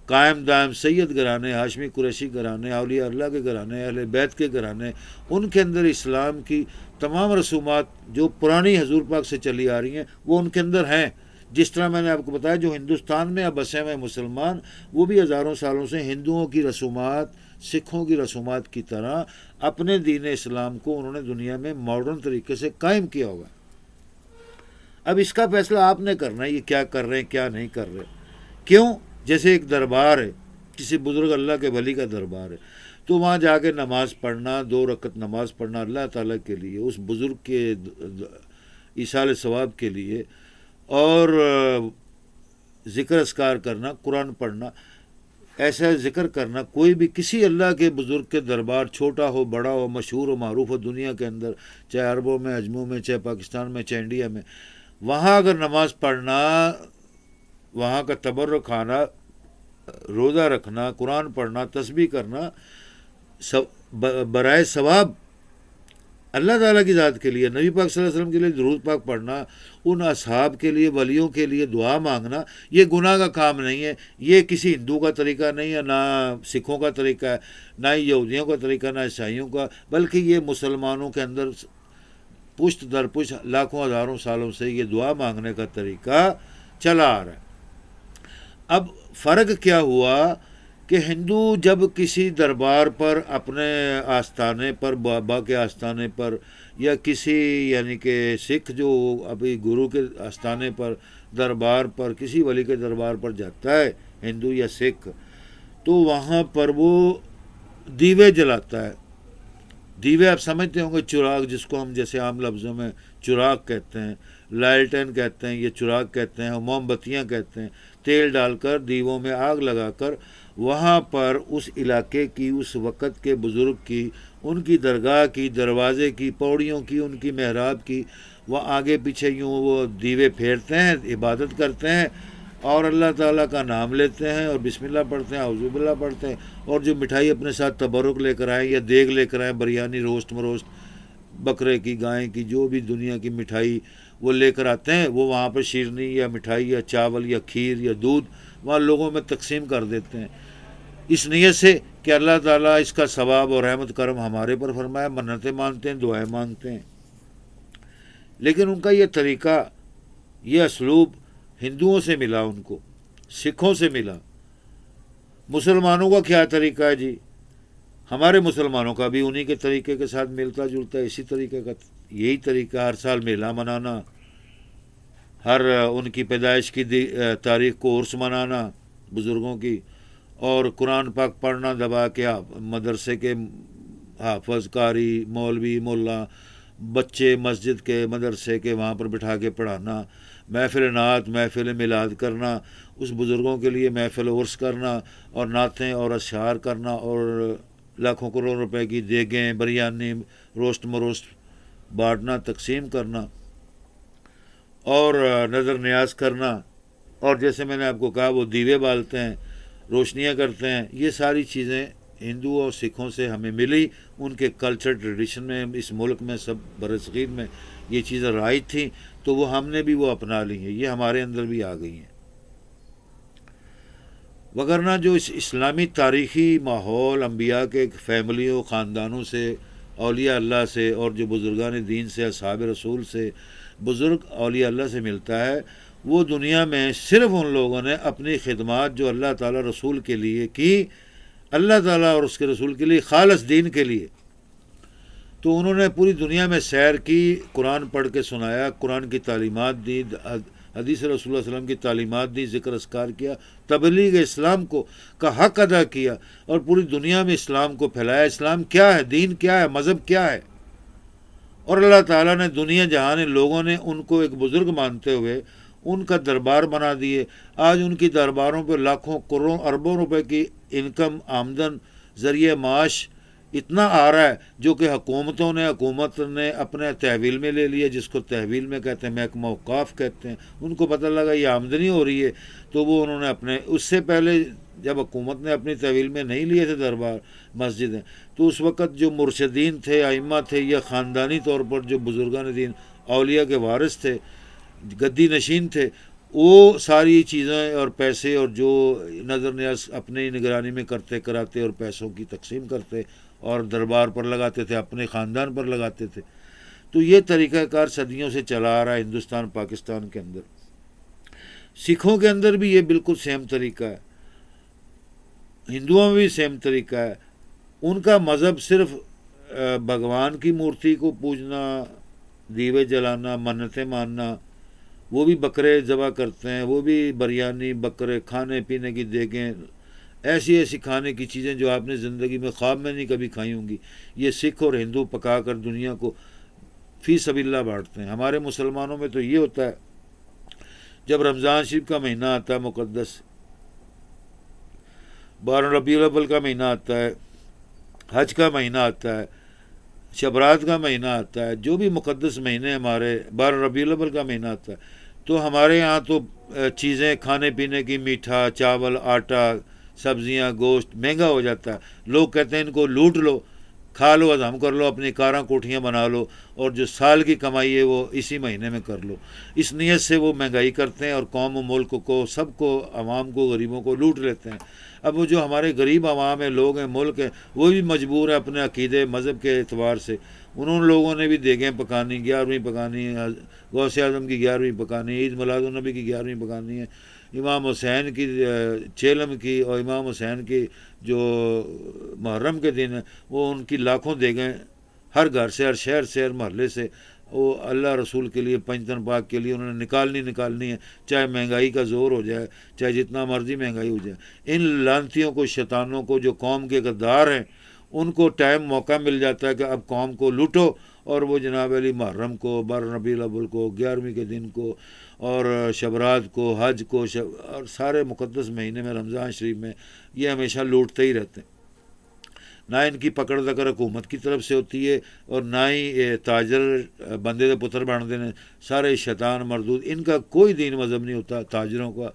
قائم دائم، سید گھرانے، ہاشمی قریشی گھرانے، اولیاء اللہ کے گھرانے، اہل بیت کے گھرانے، ان کے اندر اسلام کی تمام رسومات جو پرانی حضور پاک سے چلی آ رہی ہیں وہ ان کے اندر ہیں۔ جس طرح میں نے آپ کو بتایا جو ہندوستان میں اب بسے ہوئے مسلمان، وہ بھی ہزاروں سالوں سے ہندوؤں کی رسومات، سکھوں کی رسومات کی طرح اپنے دین اسلام کو انہوں نے دنیا میں ماڈرن طریقے سے قائم کیا ہوا۔ اب اس کا فیصلہ آپ نے کرنا ہے، یہ کیا کر رہے ہیں، کیا نہیں کر رہے۔ کیوں؟ جیسے ایک دربار ہے، کسی بزرگ اللہ کے ولی کا دربار ہے، تو وہاں جا کے نماز پڑھنا، 2 رکعت نماز پڑھنا اللہ تعالیٰ کے لیے، اس بزرگ کے ایصال ثواب کے لیے، اور ذکر اذکار کرنا، قرآن پڑھنا، ایسا ذکر کرنا، کوئی بھی کسی اللہ کے بزرگ کے دربار، چھوٹا ہو بڑا ہو، مشہور ہو معروف ہو دنیا کے اندر، چاہے عربوں میں، عجموں میں، چاہے پاکستان میں، چاہے انڈیا میں، وہاں اگر نماز پڑھنا، وہاں کا تبرک کھانا، روزہ رکھنا، قرآن پڑھنا، تسبیح کرنا، برائے ثواب اللہ تعالیٰ کی ذات کے لیے، نبی پاک صلی اللہ علیہ وسلم کے لیے درود پاک پڑھنا، ان اصحاب کے لیے، ولیوں کے لیے دعا مانگنا، یہ گناہ کا کام نہیں ہے۔ یہ کسی ہندو کا طریقہ نہیں ہے، نہ سکھوں کا طریقہ ہے، نہ یہودیوں کا طریقہ، نہ عیسائیوں کا، بلکہ یہ مسلمانوں کے اندر پشت در پشت لاکھوں ہزاروں سالوں سے یہ دعا مانگنے کا طریقہ چلا آ رہا ہے۔ اب فرق کیا ہوا کہ ہندو جب کسی دربار پر، اپنے آستانے پر، بابا کے آستانے پر، یا کسی یعنی کہ سکھ جو ابھی گرو کے آستانے پر، دربار پر، کسی ولی کے دربار پر جاتا ہے ہندو یا سکھ، تو وہاں پر وہ دیوے جلاتا ہے۔ دیوے آپ سمجھتے ہوں گے، چراغ جس کو ہم جیسے عام لفظوں میں چراغ کہتے ہیں، لالٹین کہتے ہیں، یہ چراغ کہتے ہیں، موم بتیاں کہتے ہیں، تیل ڈال کر دیووں میں آگ لگا کر وہاں پر اس علاقے کی، اس وقت کے بزرگ کی، ان کی درگاہ کی، دروازے کی، پوڑیوں کی، ان کی محراب کی، وہ آگے پیچھے یوں وہ دیوے پھیرتے ہیں، عبادت کرتے ہیں اور اللہ تعالیٰ کا نام لیتے ہیں اور بسم اللہ پڑھتے ہیں، اعوذ باللہ پڑھتے ہیں، اور جو مٹھائی اپنے ساتھ تبرک لے کر آئیں یا دیگ لے کر آئیں، بریانی، روسٹ مروسٹ، بکرے کی، گائے کی، جو بھی دنیا کی مٹھائی وہ لے کر آتے ہیں، وہ وہاں پہ شیرنی یا مٹھائی یا چاول یا کھیر یا دودھ وہاں لوگوں میں تقسیم کر دیتے ہیں، اس نیت سے کہ اللہ تعالیٰ اس کا ثواب اور رحمت کرم ہمارے پر فرمائے، منتیں مانتے ہیں، دعائیں مانگتے ہیں۔ لیکن ان کا یہ طریقہ، یہ اسلوب ہندوؤں سے ملا، ان کو سکھوں سے ملا۔ مسلمانوں کا کیا طریقہ ہے جی؟ ہمارے مسلمانوں کا بھی انہی کے طریقے کے ساتھ ملتا جلتا ہے، اسی طریقے کا یہی طریقہ، ہر سال میلہ منانا، ہر ان کی پیدائش کی تاریخ کو عرس منانا بزرگوں کی، اور قرآن پاک پڑھنا دبا کے، مدرسے کے حافظ، قاری، مولوی، ملا، بچے مسجد کے، مدرسے کے، وہاں پر بٹھا کے پڑھانا، محفل نعت، محفل میلاد کرنا، اس بزرگوں کے لیے محفل عرس کرنا، اور نعتیں اور اشعار کرنا، اور لاکھوں کروڑ روپے کی دیگیں، بریانی، روسٹ مروسٹ بانٹنا، تقسیم کرنا، اور نظر نیاز کرنا، اور جیسے میں نے آپ کو کہا وہ دیوے بالتے ہیں، روشنیاں کرتے ہیں۔ یہ ساری چیزیں ہندوؤں اور سکھوں سے ہمیں ملی، ان کے کلچر ٹریڈیشن میں، اس ملک میں، سب برصغیر میں یہ چیزیں رائج تھیں، تو وہ ہم نے بھی وہ اپنا لی ہیں، یہ ہمارے اندر بھی آ گئی ہیں۔ وگرنہ جو اس اسلامی تاریخی ماحول، انبیاء کے فیملیوں، خاندانوں سے، اولیاء اللہ سے، اور جو بزرگان دین سے، اصحاب رسول سے، بزرگ اولیاء اللہ سے ملتا ہے، وہ دنیا میں صرف ان لوگوں نے اپنی خدمات جو اللہ تعالیٰ رسول کے لیے کی، اللہ تعالیٰ اور اس کے رسول کے لیے، خالص دین کے لیے، تو انہوں نے پوری دنیا میں سیر کی، قرآن پڑھ کے سنایا، قرآن کی تعلیمات دی، حدیث رسول اللہ صلی اللہ علیہ وسلم کی تعلیمات دی، ذکر اذکار کیا، تبلیغ اسلام کا حق ادا کیا، اور پوری دنیا میں اسلام کو پھیلایا۔ اسلام کیا ہے، دین کیا ہے، مذہب کیا ہے، اور اللہ تعالیٰ نے دنیا جہاں لوگوں نے ان کو ایک بزرگ مانتے ہوئے ان کا دربار بنا دیے۔ آج ان کی درباروں پہ لاکھوں کروڑوں اربوں روپے کی انکم، آمدن، ذریعہ معاش اتنا آ رہا ہے، جو کہ حکومت نے اپنے تحویل میں لے لیا، جس کو تحویل میں کہتے ہیں، محکمہ اوقاف کہتے ہیں۔ ان کو پتہ لگا یہ آمدنی ہو رہی ہے، تو وہ انہوں نے اپنے، اس سے پہلے جب حکومت نے اپنی تحویل میں نہیں لیے تھے دربار، مسجدیں، تو اس وقت جو مرشدین تھے، ائمہ تھے، یا خاندانی طور پر جو بزرگان دین، اولیاء کے وارث تھے، گدی نشین تھے، وہ ساری چیزیں اور پیسے اور جو نظر نیاز اپنی نگرانی میں کرتے کراتے، اور پیسوں کی تقسیم کرتے، اور دربار پر لگاتے تھے، اپنے خاندان پر لگاتے تھے۔ تو یہ طریقہ کار صدیوں سے چلا آ رہا ہے ہندوستان، پاکستان کے اندر۔ سکھوں کے اندر بھی یہ بالکل سیم طریقہ ہے، ہندوؤں میں بھی سیم طریقہ ہے۔ ان کا مذہب صرف بھگوان کی مورتی کو پوجنا، دیوے جلانا، منتیں ماننا، وہ بھی بکرے ذبح کرتے ہیں، وہ بھی بریانی، بکرے، کھانے پینے کی دیگیں، ایسی کھانے کی چیزیں جو آپ نے زندگی میں خواب میں نہیں کبھی کھائی ہوں گی، یہ سکھ اور ہندو پکا کر دنیا کو فی سبیل اللہ بانٹتے ہیں۔ ہمارے مسلمانوں میں تو یہ ہوتا ہے، جب رمضان شریف کا مہینہ آتا ہے مقدس، 12 ربیع الاول کا مہینہ آتا ہے، حج کا مہینہ آتا ہے، شبرات کا مہینہ آتا ہے، جو بھی مقدس مہینے ہمارے، 12 ربیع الاول کا مہینہ آتا ہے، تو ہمارے یہاں تو چیزیں کھانے پینے کی، میٹھا، چاول، آٹا، سبزیاں، گوشت مہنگا ہو جاتا ہے۔ لوگ کہتے ہیں ان کو لوٹ لو، کھا لو، ہضم کر لو، اپنی کاراں کوٹھیاں بنا لو، اور جو سال کی کمائی ہے وہ اسی مہینے میں کر لو۔ اس نیت سے وہ مہنگائی کرتے ہیں اور قوم و ملک کو، سب کو، عوام کو، غریبوں کو لوٹ لیتے ہیں۔ اب وہ جو ہمارے غریب عوام ہیں، لوگ ہیں، ملک ہیں، وہ بھی مجبور ہیں اپنے عقیدے مذہب کے اعتبار سے۔ انہوں لوگوں نے بھی دیگیں پکانی، 11ویں پکانی ہے، غوث اعظم کی 11ویں پکانی ہے، عید میلاد النبی کی 11ویں پکانی ہے، امام حسین کی چیلم کی، اور امام حسین کی جو محرم کے دن ہے، وہ ان کی لاکھوں دیگیں ہر گھر سے، ہر شہر سے، ہر محلے سے، وہ اللہ رسول کے لیے، پنجتن پاک کے لیے انہوں نے نکالنی ہے، چاہے مہنگائی کا زور ہو جائے، چاہے جتنا مرضی مہنگائی ہو جائے۔ ان لانتیوں کو، شیطانوں کو، جو قوم کے غدار ہیں، ان کو ٹائم موقع مل جاتا ہے کہ اب قوم کو لوٹو، اور وہ جناب علی محرم کو، 12 ربیع الاول کو، 11ویں کے دن کو، اور شبرات کو، حج کو، اور سارے مقدس مہینے میں، رمضان شریف میں، یہ ہمیشہ لوٹتے ہی رہتے ہیں۔ نہ ان کی پکڑ دکڑ حکومت کی طرف سے ہوتی ہے، اور نہ ہی تاجر بندے دے پتر بن دینے، سارے شیطان مردود۔ ان کا کوئی دین مذہب نہیں ہوتا، تاجروں کا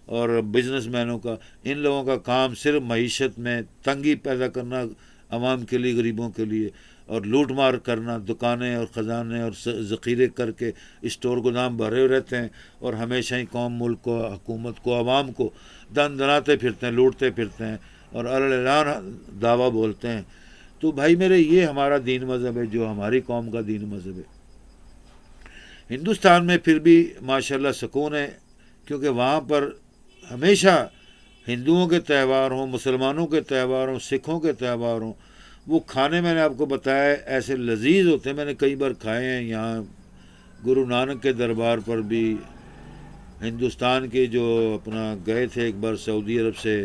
اور بزنس مینوں کا۔ ان لوگوں کا کام صرف معیشت میں تنگی پیدا کرنا، عوام کے لیے، غریبوں کے لیے، اور لوٹ مار کرنا، دکانیں اور خزانے اور ذخیرے کر کے اسٹور گودام بھرے ہوئے رہتے ہیں، اور ہمیشہ ہی قوم، ملک کو، حکومت کو، عوام کو دن دناتے پھرتے ہیں، لوٹتے پھرتے ہیں، اور اعلان دعویٰ بولتے ہیں۔ تو بھائی میرے، یہ ہمارا دین مذہب ہے، جو ہماری قوم کا دین مذہب ہے۔ ہندوستان میں پھر بھی ماشاءاللہ سکون ہے، کیونکہ وہاں پر ہمیشہ ہندوؤں کے تہوار ہوں، مسلمانوں کے تہوار ہوں، سکھوں کے تہوار ہوں، وہ کھانے میں نے آپ کو بتایا ہے ایسے لذیذ ہوتے ہیں، میں نے کئی بار کھائے ہیں یہاں گرو نانک کے دربار پر بھی۔ ہندوستان کے جو اپنا گئے تھے ایک بار سعودی عرب سے،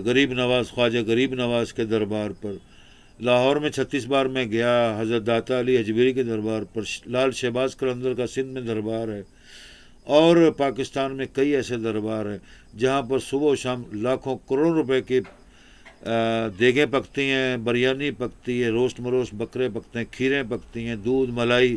غریب نواز، خواجہ غریب نواز کے دربار پر۔ لاہور میں 36 بار میں گیا، حضرت داتا علی حجویری کے دربار پر، لال شہباز قلندر کا سندھ میں دربار ہے، اور پاکستان میں کئی ایسے دربار ہیں جہاں پر صبح و شام لاکھوں کروڑوں روپے کی دیگیں پکتی ہیں، بریانی پکتی ہے، روسٹ مروسٹ بکرے پکتے ہیں، کھیریں پکتی ہیں، دودھ، ملائی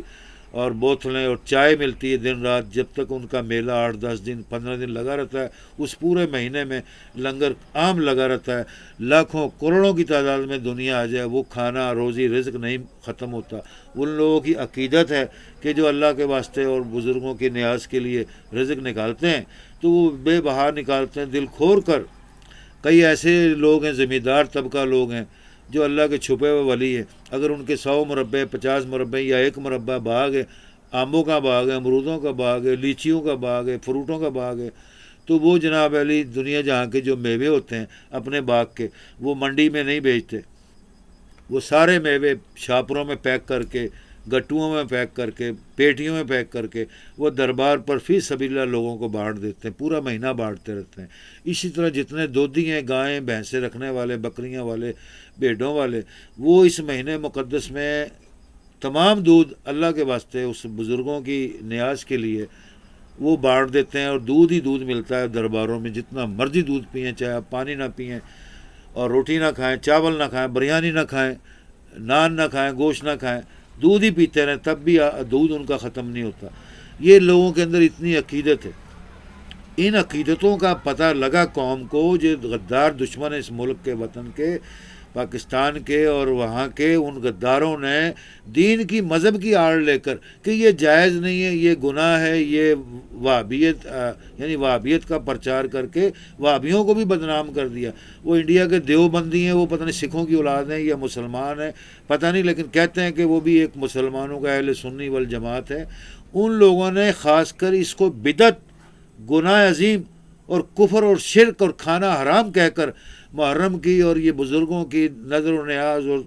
اور بوتلیں اور چائے ملتی ہے دن رات، جب تک ان کا میلہ 8-10 دن، 15 دن لگا رہتا ہے۔ اس پورے مہینے میں لنگر عام لگا رہتا ہے، لاکھوں کروڑوں کی تعداد میں دنیا آ جائے، وہ کھانا، روزی رزق نہیں ختم ہوتا۔ ان لوگوں کی عقیدت ہے کہ جو اللہ کے واسطے اور بزرگوں کے نیاز کے لیے رزق نکالتے ہیں، تو وہ بے بہا نکالتے ہیں، دل کھول کر۔ کئی ایسے لوگ ہیں، زمیندار طبقہ لوگ ہیں، جو اللہ کے چھپے ہوئے ولی ہیں، اگر ان کے 100 مربع، 50 مربع یا 1 مربع باغ ہے، آموں کا باغ ہے، امرودوں کا باغ ہے، لیچیوں کا باغ ہے، فروٹوں کا باغ ہے، تو وہ جناب علی دنیا جہاں کے جو میوے ہوتے ہیں اپنے باغ کے، وہ منڈی میں نہیں بیچتے، وہ سارے میوے شاپروں میں پیک کر کے، گٹوؤں میں پیک کر کے، پیٹیوں میں پیک کر کے، وہ دربار پر فی سبیل اللہ لوگوں کو بانٹ دیتے ہیں، پورا مہینہ بانٹتے رہتے ہیں۔ اسی طرح جتنے دودھی ہیں، گائیں بھینسیں رکھنے والے، بکریاں والے، بھیڑوں والے، وہ اس مہینے مقدس میں تمام دودھ اللہ کے واسطے، اس بزرگوں کی نیاز کے لیے وہ بانٹ دیتے ہیں، اور دودھ ہی دودھ ملتا ہے درباروں میں، جتنا مرضی دودھ پئیں، چاہے آپ پانی نہ پئیں اور روٹی نہ کھائیں، چاول نہ کھائیں، بریانی نہ کھائیں، نان نہ کھائیں، گوشت نہ کھائیں، دودھ ہی پیتے رہیں، تب بھی دودھ ان کا ختم نہیں ہوتا۔ یہ لوگوں کے اندر اتنی عقیدت ہے۔ ان عقیدتوں کا پتہ لگا قوم کو، جو غدار دشمن ہے اس ملک کے، وطن کے، پاکستان کے، اور وہاں کے ان غداروں نے دین کی، مذہب کی آڑ لے کر کہ یہ جائز نہیں ہے، یہ گناہ ہے، یہ وہابیت، یعنی وہابیت کا پرچار کر کے وہابیوں کو بھی بدنام کر دیا۔ وہ انڈیا کے دیوبندی ہیں، وہ پتہ نہیں سکھوں کی اولاد ہیں یا مسلمان ہیں، پتہ نہیں، لیکن کہتے ہیں کہ وہ بھی ایک مسلمانوں کا اہل سنی والجماعت ہے۔ ان لوگوں نے خاص کر اس کو بدعت، گناہ عظیم اور کفر اور شرک اور کھانا حرام کہہ کر محرم کی اور یہ بزرگوں کی نظر و نیاز، اور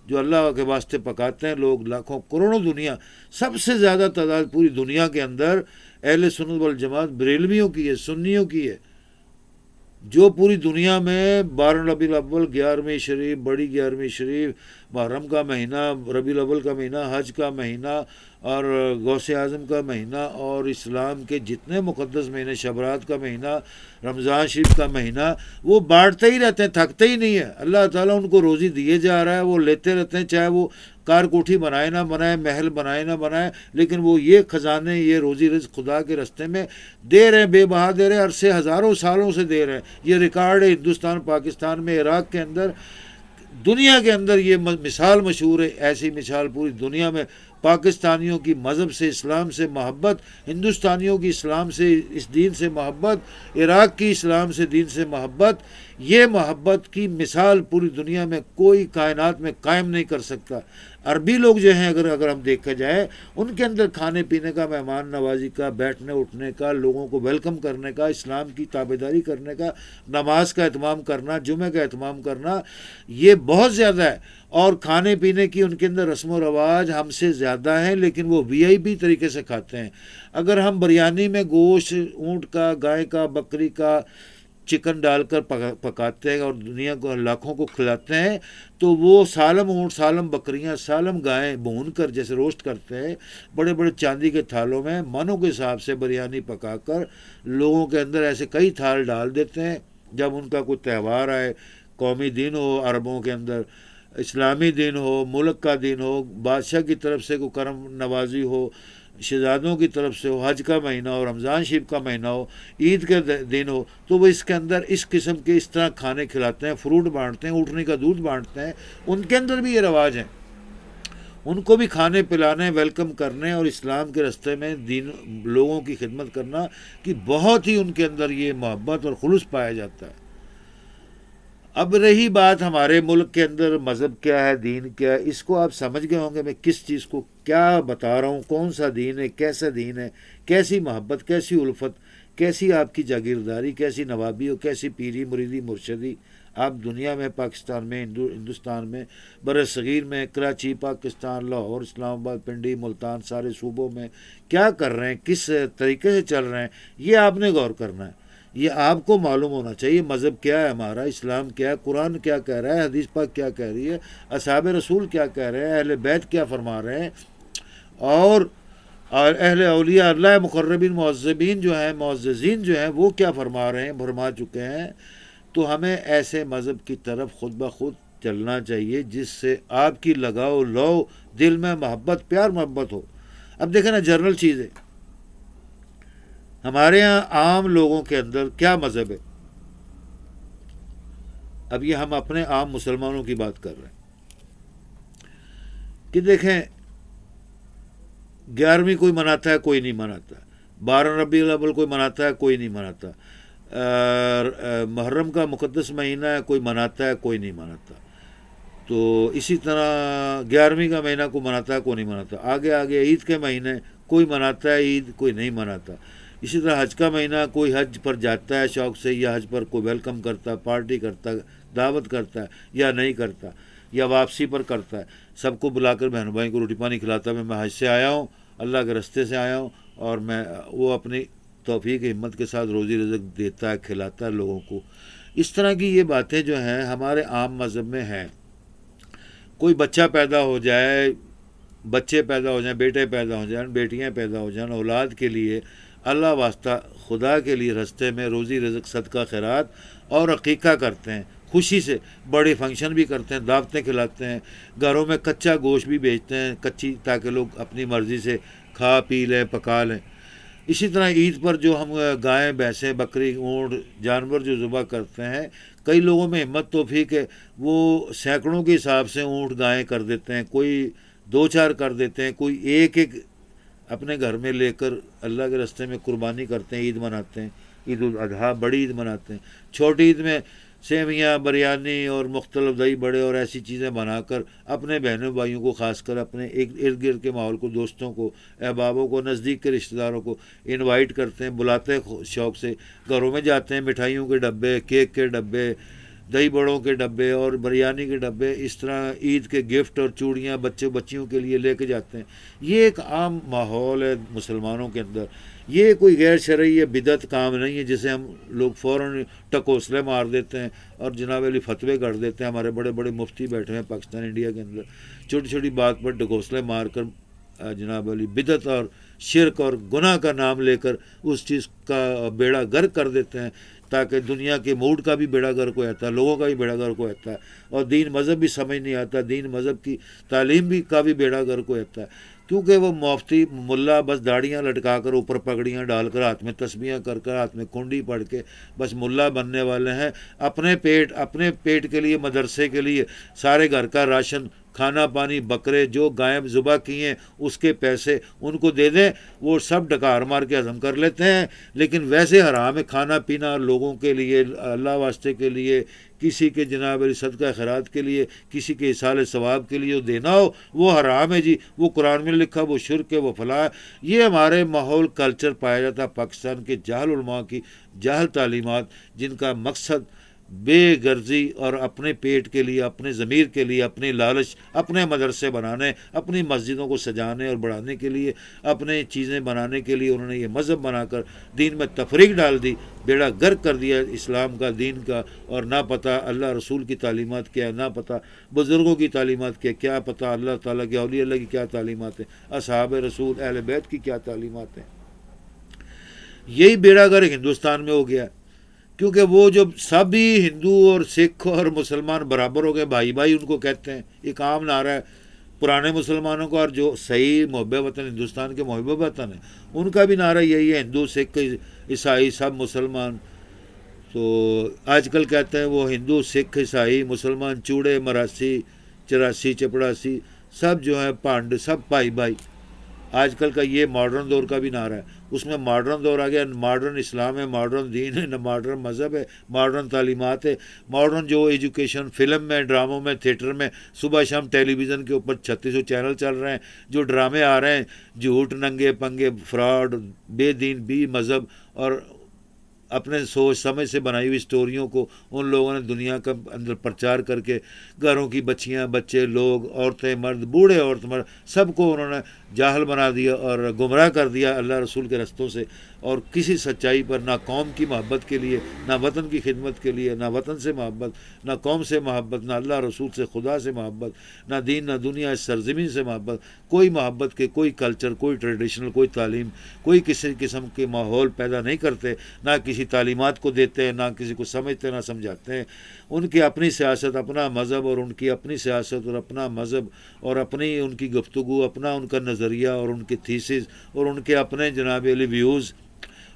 جو اللہ کے واسطے پکاتے ہیں لوگ لاکھوں کروڑوں، دنیا سب سے زیادہ تعداد پوری دنیا کے اندر اہل سنت والجماعت بریلویوں کی ہے، سنیوں کی ہے، جو پوری دنیا میں 12 ربیع الاول، 11ویں شریف، بڑی 11ویں شریف، محرم کا مہینہ، ربیع الاول کا مہینہ، حج کا مہینہ اور غوث اعظم کا مہینہ اور اسلام کے جتنے مقدس مہینے، شبرات کا مہینہ، رمضان شریف کا مہینہ، وہ بانٹتے ہی رہتے ہیں، تھکتے ہی نہیں ہے. اللہ تعالیٰ ان کو روزی دیے جا رہا ہے، وہ لیتے رہتے ہیں، چاہے وہ کار کوٹھی بنائے نہ بنائے، محل بنائے نہ بنائے، لیکن وہ یہ خزانے، یہ روزی رزق خدا کے رستے میں دے رہے ہیں، بے بہا دے رہے ہیں، عرصے ہزاروں سالوں سے دے رہے ہیں. یہ ریکارڈ ہے ہندوستان، پاکستان میں، عراق کے اندر، دنیا کے اندر یہ مثال مشہور ہے. ایسی مثال پوری دنیا میں پاکستانیوں کی مذہب سے، اسلام سے محبت، ہندوستانیوں کی اسلام سے، اس دین سے محبت، عراق کی اسلام سے، دین سے محبت، یہ محبت کی مثال پوری دنیا میں کوئی کائنات میں قائم نہیں کر سکتا. عربی لوگ جو ہیں، اگر ہم دیکھا جائے، ان کے اندر کھانے پینے کا، مہمان نوازی کا، بیٹھنے اٹھنے کا، لوگوں کو ویلکم کرنے کا، اسلام کی تابعداری کرنے کا، نماز کا اہتمام کرنا، جمعہ کا اہتمام کرنا، یہ بہت زیادہ ہے. اور کھانے پینے کی ان کے اندر رسم و رواج ہم سے زیادہ ہیں، لیکن وہ وی آئی پی طریقے سے کھاتے ہیں. اگر ہم بریانی میں گوشت اونٹ کا، گائے کا، بکری کا، چکن ڈال کر پکاتے ہیں اور دنیا کو، لاکھوں کو کھلاتے ہیں، تو وہ سالم اونٹ، سالم بکریاں، سالم گائیں بھون کر جیسے روسٹ کرتے ہیں، بڑے بڑے چاندی کے تھالوں میں منوں کے حساب سے بریانی پکا کر لوگوں کے اندر ایسے کئی تھال ڈال دیتے ہیں. جب ان کا کوئی تہوار آئے، قومی دن ہو، عربوں کے اندر اسلامی دن ہو، ملک کا دن ہو، بادشاہ کی طرف سے کوئی کرم نوازی ہو، شہزادوں کی طرف سے ہو، حج کا مہینہ ہو، رمضان شریف کا مہینہ ہو، عید کے دن ہو، تو وہ اس کے اندر اس قسم کے اس طرح کھانے کھلاتے ہیں، فروٹ بانٹتے ہیں، اونٹنی کا دودھ بانٹتے ہیں. ان کے اندر بھی یہ رواج ہیں، ان کو بھی کھانے پلانے، ویلکم کرنے اور اسلام کے راستے میں دین لوگوں کی خدمت کرنا کہ بہت ہی ان کے اندر یہ محبت اور خلوص پایا جاتا ہے. اب رہی بات ہمارے ملک کے اندر مذہب کیا ہے، دین کیا ہے، اس کو آپ سمجھ گئے ہوں گے میں کس چیز کو کیا بتا رہا ہوں، کون سا دین ہے، کیسا دین ہے، کیسی محبت، کیسی الفت، کیسی آپ کی جاگیرداری، کیسی نوابی ہو، کیسی پیری مریدی مرشدی. آپ دنیا میں، پاکستان میں، ہندوستان میں، بر صغیر میں، کراچی، پاکستان، لاہور، اسلام آباد، پنڈی، ملتان، سارے صوبوں میں کیا کر رہے ہیں، کس طریقے سے چل رہے ہیں، یہ آپ نے غور کرنا ہے. یہ آپ کو معلوم ہونا چاہیے مذہب کیا ہے ہمارا، اسلام کیا ہے، قرآن کیا کہہ رہا ہے، حدیث پاک کیا کہہ رہی ہے، اصحاب رسول کیا کہہ رہے ہیں، اہل بیت کیا فرما رہے ہیں، اور اہل اولیاء اللہ مقربین معذبین جو ہیں، معززین جو ہیں، وہ کیا فرما رہے ہیں، فرما چکے ہیں. تو ہمیں ایسے مذہب کی طرف خود بخود چلنا چاہیے جس سے آپ کی لگاؤ لو دل میں محبت، پیار محبت ہو. اب دیکھیں نا، جنرل چیز ہے، ہمارے ہاں عام لوگوں کے اندر کیا مذہب ہے. اب یہ ہم اپنے عام مسلمانوں کی بات کر رہے ہیں کہ دیکھیں، 11ویں کوئی مناتا ہے، کوئی نہیں مناتا، 12 ربیع الاول کوئی مناتا ہے، کوئی نہیں مناتا، محرم کا مقدس مہینہ ہے، کوئی مناتا ہے، کوئی نہیں مناتا. تو اسی طرح 11ویں کا مہینہ کوئی مناتا ہے، کوئی نہیں مناتا. آگے آگے عید کے مہینے کوئی مناتا ہے عید، کوئی نہیں مناتا. اسی طرح حج کا مہینہ کوئی حج پر جاتا ہے شوق سے، یا حج پر کوئی ویلکم کرتا ہے، پارٹی کرتا ہے، دعوت کرتا ہے، یا نہیں کرتا، یا واپسی پر کرتا ہے. سب کو بلا کر بہن بھائی کو روٹی پانی کھلاتا ہے، میں حج سے آیا ہوں، اللہ کے راستے سے آیا ہوں، اور میں وہ اپنی توفیق ہمت کے ساتھ روزی رزق دیتا ہے، کھلاتا ہے لوگوں کو. اس طرح کی یہ باتیں جو ہیں ہمارے عام مذہب میں ہیں. کوئی بچہ پیدا ہو جائے، بچے پیدا ہو جائیں، بیٹے پیدا ہو جائیں، بیٹیاں پیدا ہو جائیں، اولاد کے لیے اللہ واسطہ خدا کے لیے رستے میں روزی رزق، صدقہ خیرات اور عقیقہ کرتے ہیں خوشی سے. بڑے فنکشن بھی کرتے ہیں، دعوتیں کھلاتے ہیں، گھروں میں کچا گوشت بھی بیچتے ہیں کچی، تاکہ لوگ اپنی مرضی سے کھا پی لیں، پکا لیں. اسی طرح عید پر جو ہم گائیں، بھینسیں، بکری، اونٹ، جانور جو ذبح کرتے ہیں، کئی لوگوں میں ہمت توفیق ہے، وہ سینکڑوں کے حساب سے اونٹ گائیں کر دیتے ہیں، کوئی 2-4 کر دیتے ہیں، کوئی ایک ایک اپنے گھر میں لے کر اللہ کے راستے میں قربانی کرتے ہیں، عید مناتے ہیں. عید الاضحیٰ بڑی عید مناتے ہیں. چھوٹی عید میں سیویاں، بریانی اور مختلف دہی بڑے اور ایسی چیزیں بنا کر اپنے بہنوں بھائیوں کو، خاص کر اپنے ایک ارد گرد کے ماحول کو، دوستوں کو، احبابوں کو، نزدیک کے رشتہ داروں کو انوائٹ کرتے ہیں، بلاتے ہیں شوق سے. گھروں میں جاتے ہیں، مٹھائیوں کے ڈبے، کیک کے ڈبے، دہی بڑوں کے ڈبے اور بریانی کے ڈبے اس طرح عید کے گفٹ اور چوڑیاں بچیوں کے لیے لے کے جاتے ہیں. یہ ایک عام ماحول ہے مسلمانوں کے اندر. یہ کوئی غیر شرعی یا بدعت کام نہیں ہے جسے ہم لوگ فوراً ٹکوسلے مار دیتے ہیں اور جناب علی فتوے کر دیتے ہیں. ہمارے بڑے بڑے مفتی بیٹھے ہیں پاکستان انڈیا کے اندر، چھوٹی چھوٹی بات پر ٹکوسلے مار کر جناب علی بدعت اور شرک اور گناہ کا نام لے کر اس چیز کا بیڑا غرق کر دیتے ہیں، تاکہ دنیا کے موڈ کا بھی بیڑا غرق ہو جاتا ہے، لوگوں کا بھی بیڑا غرق ہو جاتا ہے، اور دین مذہب بھی سمجھ نہیں آتا، دین مذہب کی تعلیم بھی کا بھی بیڑا غرق ہو جاتا ہے. کیونکہ وہ مفتی ملا بس داڑیاں لٹکا کر اوپر پگڑیاں ڈال کر ہاتھ میں تسبیحاں کر ہاتھ میں کنڈی پڑھ کے بس ملا بننے والے ہیں. اپنے پیٹ کے لیے، مدرسے کے لیے سارے گھر کا راشن، کھانا پانی، بکرے جو گائیں ذبح کیے ہیں اس کے پیسے ان کو دے دیں، وہ سب ڈکار مار کے ہضم کر لیتے ہیں. لیکن ویسے حرام ہے کھانا پینا لوگوں کے لیے، اللہ واسطے کے لیے، کسی کے جناب علی صدقہ خیرات کے لیے، کسی کے اصال ثواب کے لیے دینا ہو وہ حرام ہے جی. وہ قرآن میں لکھا، وہ شرک ہے، وہ فلاں. یہ ہمارے ماحول کلچر پایا جاتا ہے پاکستان کے جاہل علماء کی جاہل تعلیمات، جن کا مقصد بے غرضی اور اپنے پیٹ کے لیے، اپنے ضمیر کے لیے، اپنی لالچ، اپنے مدرسے بنانے، اپنی مسجدوں کو سجانے اور بڑھانے کے لیے، اپنے چیزیں بنانے کے لیے انہوں نے یہ مذہب بنا کر دین میں تفریق ڈال دی، بیڑا غرق کر دیا اسلام کا، دین کا. اور نہ پتہ اللہ رسول کی تعلیمات کیا ہے، نہ پتہ بزرگوں کی تعلیمات کیا پتہ اللہ تعالیٰ کے اولیاء اللہ کی کیا تعلیمات ہیں، اصحاب رسول اہل بیت کی کیا تعلیمات ہیں. یہی بیڑا غرق ہندوستان میں ہو گیا، کیونکہ وہ جو سبھی ہندو اور سکھ اور مسلمان برابر ہو گئے، بھائی بھائی ان کو کہتے ہیں. ایک عام نعرہ ہے پرانے مسلمانوں کا، اور جو صحیح محب وطن ہندوستان کے محب وطن ہیں ان کا بھی نعرہ یہی ہے، ہندو سکھ عیسائی سب مسلمان. تو آج کل کہتے ہیں وہ ہندو سکھ عیسائی مسلمان چوڑے مراسی 84 چپڑاسی سب جو ہیں پانڈ سب بھائی بھائی. آج کل کا یہ ماڈرن دور کا بھی نعرہ ہے. اس میں ماڈرن دور آ گیا، ماڈرن اسلام ہے، ماڈرن دین ہے، ماڈرن مذہب ہے، ماڈرن تعلیمات ہے، ماڈرن جو ایجوکیشن فلم میں، ڈراموں میں، تھیٹر میں صبح شام ٹیلی ویژن کے اوپر 3600 چینل چل رہے ہیں، جو ڈرامے آ رہے ہیں، جھوٹ ننگے پنگے فراڈ بے دین بی مذہب اور اپنے سوچ سمجھ سے بنائی ہوئی اسٹوریوں کو ان لوگوں نے دنیا کا اندر پرچار کر کے گھروں کی بچیاں بچے لوگ عورتیں مرد بوڑھے عورت مرد سب کو انہوں نے جاہل بنا دیا اور گمراہ کر دیا اللہ رسول کے رستوں سے. اور کسی سچائی پر نہ قوم کی محبت کے لیے، نہ وطن کی خدمت کے لیے، نہ وطن سے محبت، نہ قوم سے محبت، نہ اللہ رسول سے خدا سے محبت، نہ دین نہ دنیا اس سرزمین سے محبت، کوئی محبت کے کوئی کلچر، کوئی ٹریڈیشنل، کوئی تعلیم، کوئی کسی قسم کے ماحول پیدا نہیں کرتے، نہ کسی تعلیمات کو دیتے ہیں، نہ کسی کو سمجھتے نہ سمجھاتے ہیں. ان کی اپنی سیاست، اپنا مذہب، اور ان کی اپنی سیاست اور اپنا مذہب اور اپنی ان کی گفتگو، اپنا ان کا نظریہ اور ان کی تھیسز اور ان کے اپنے جناب علی ویوز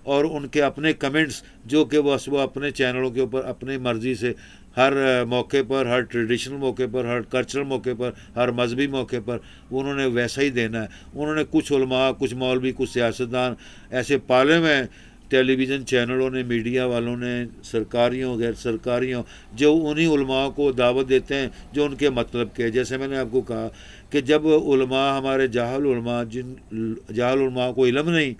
اور ان کے اپنے کمنٹس، جو کہ وہ اپنے چینلوں کے اوپر اپنی مرضی سے ہر موقع پر، ہر ٹریڈیشنل موقع پر، ہر کلچرل موقع پر، ہر مذہبی موقع پر انہوں نے ویسا ہی دینا ہے. انہوں نے کچھ علماء، کچھ مولوی، کچھ سیاستدان ایسے پالے میں ٹیلی ویژن چینلوں نے، میڈیا والوں نے، سرکاریوں غیر سرکاریوں، جو انہی علماء کو دعوت دیتے ہیں جو ان کے مطلب کے. جیسے میں نے آپ کو کہا کہ جب علماء ہمارے جاہل علماء، جن جاہل علماء کو علم نہیں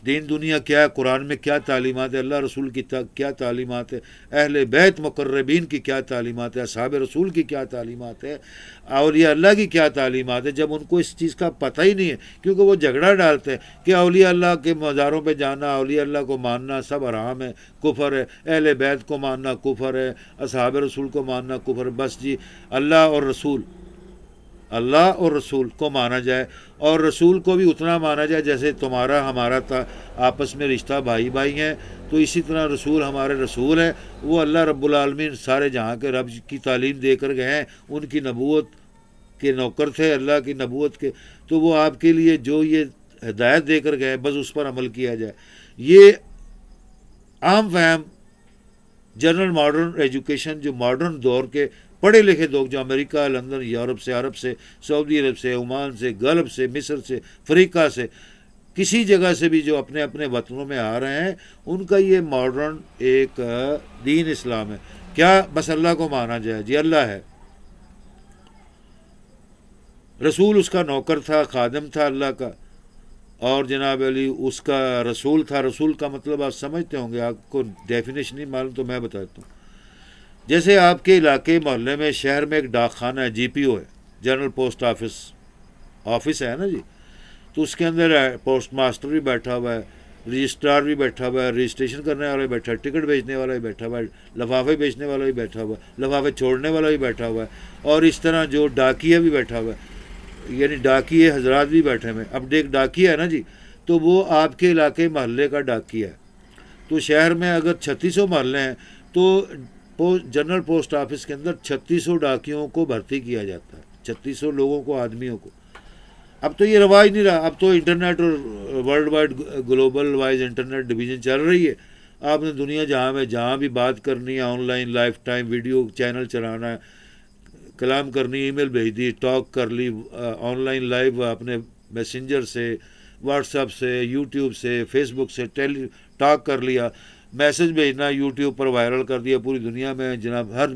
دین دنیا کیا ہے، قرآن میں کیا تعلیمات ہے، اللہ رسول کی کیا تعلیمات ہے، اہل بیت مقربین کی کیا تعلیمات ہے، اصحاب رسول کی کیا تعلیمات ہے، اولیاء اللہ کی کیا تعلیمات ہے، جب ان کو اس چیز کا پتہ ہی نہیں ہے، کیونکہ وہ جھگڑا ڈالتے ہیں کہ اولیاء اللہ کے مزاروں پہ جانا، اولیاء اللہ کو ماننا سب حرام ہے، کفر ہے، اہل بیت کو ماننا کفر ہے، اصحاب رسول کو ماننا کفر ہے. بس جی اللہ اور رسول کو مانا جائے، اور رسول کو بھی اتنا مانا جائے جیسے تمہارا ہمارا آپس میں رشتہ بھائی بھائی ہیں، تو اسی طرح رسول ہمارے رسول ہیں. وہ اللہ رب العالمین سارے جہاں کے رب کی تعلیم دے کر گئے ہیں، ان کی نبوت کے نوکر تھے، اللہ کی نبوت کے، تو وہ آپ کے لیے جو یہ ہدایت دے کر گئے بس اس پر عمل کیا جائے. یہ عام فہم جنرل ماڈرن ایجوکیشن، جو ماڈرن دور کے پڑھے لکھے لوگ جو امریکہ، لندن، یورپ سے، عرب سے، سعودی عرب سے، عمان سے، گلف سے، مصر سے، افریقہ سے، کسی جگہ سے بھی جو اپنے اپنے وطنوں میں آ رہے ہیں، ان کا یہ ماڈرن ایک دین اسلام ہے. کیا بس اللہ کو مانا جائے، جی اللہ ہے، رسول اس کا نوکر تھا، خادم تھا اللہ کا، اور جناب علی اس کا رسول تھا. رسول کا مطلب آپ سمجھتے ہوں گے، آپ کو ڈیفینیشن نہیں معلوم تو میں بتاتا ہوں. جیسے آپ کے علاقے محلے میں شہر میں ایک ڈاک خانہ ہے، جی پی او ہے، جنرل پوسٹ آفس ہے نا جی، تو اس کے اندر پوسٹ ماسٹر بھی بیٹھا ہوا ہے، رجسٹرار بھی بیٹھا ہوا ہے، رجسٹریشن کرنے والا بھی بیٹھا ہے، ٹکٹ بیچنے والا بھی بیٹھا ہوا ہے، لفافے بیچنے والا بھی بیٹھا ہوا ہے، لفافے چھوڑنے والا بھی بیٹھا ہوا ہے، اور اس طرح جو ڈاکیا بھی بیٹھا ہوا ہے، یعنی ڈاکیے حضرات بھی بیٹھے ہوئے ہیں۔ اب ایک ڈاکیا ہے نا جی، تو وہ آپ کے علاقے محلے کا ڈاکیا ہے۔ تو شہر میں اگر 3600 محلے ہیں تو جنرل پوسٹ آفس کے اندر 3600 ڈاکیوں کو بھرتی کیا جاتا ہے، 3600 لوگوں کو، آدمیوں کو۔ اب تو یہ رواج نہیں رہا، اب تو انٹرنیٹ اور world wide global wise internet division چل رہی ہے۔ آپ نے دنیا جہاں میں جہاں بھی بات کرنی ہے، on line life time video channel چلانا ہے، کلام کرنی، ای میل بھیج دی، ٹاک کر لی، آن لائن لائیو اپنے میسنجر سے، واٹس ایپ سے، یوٹیوب سے، فیس بک سے ٹاک کر لیا، میسج بھیجنا یوٹیوب پر وائرل کر دیا پوری دنیا میں، جناب ہر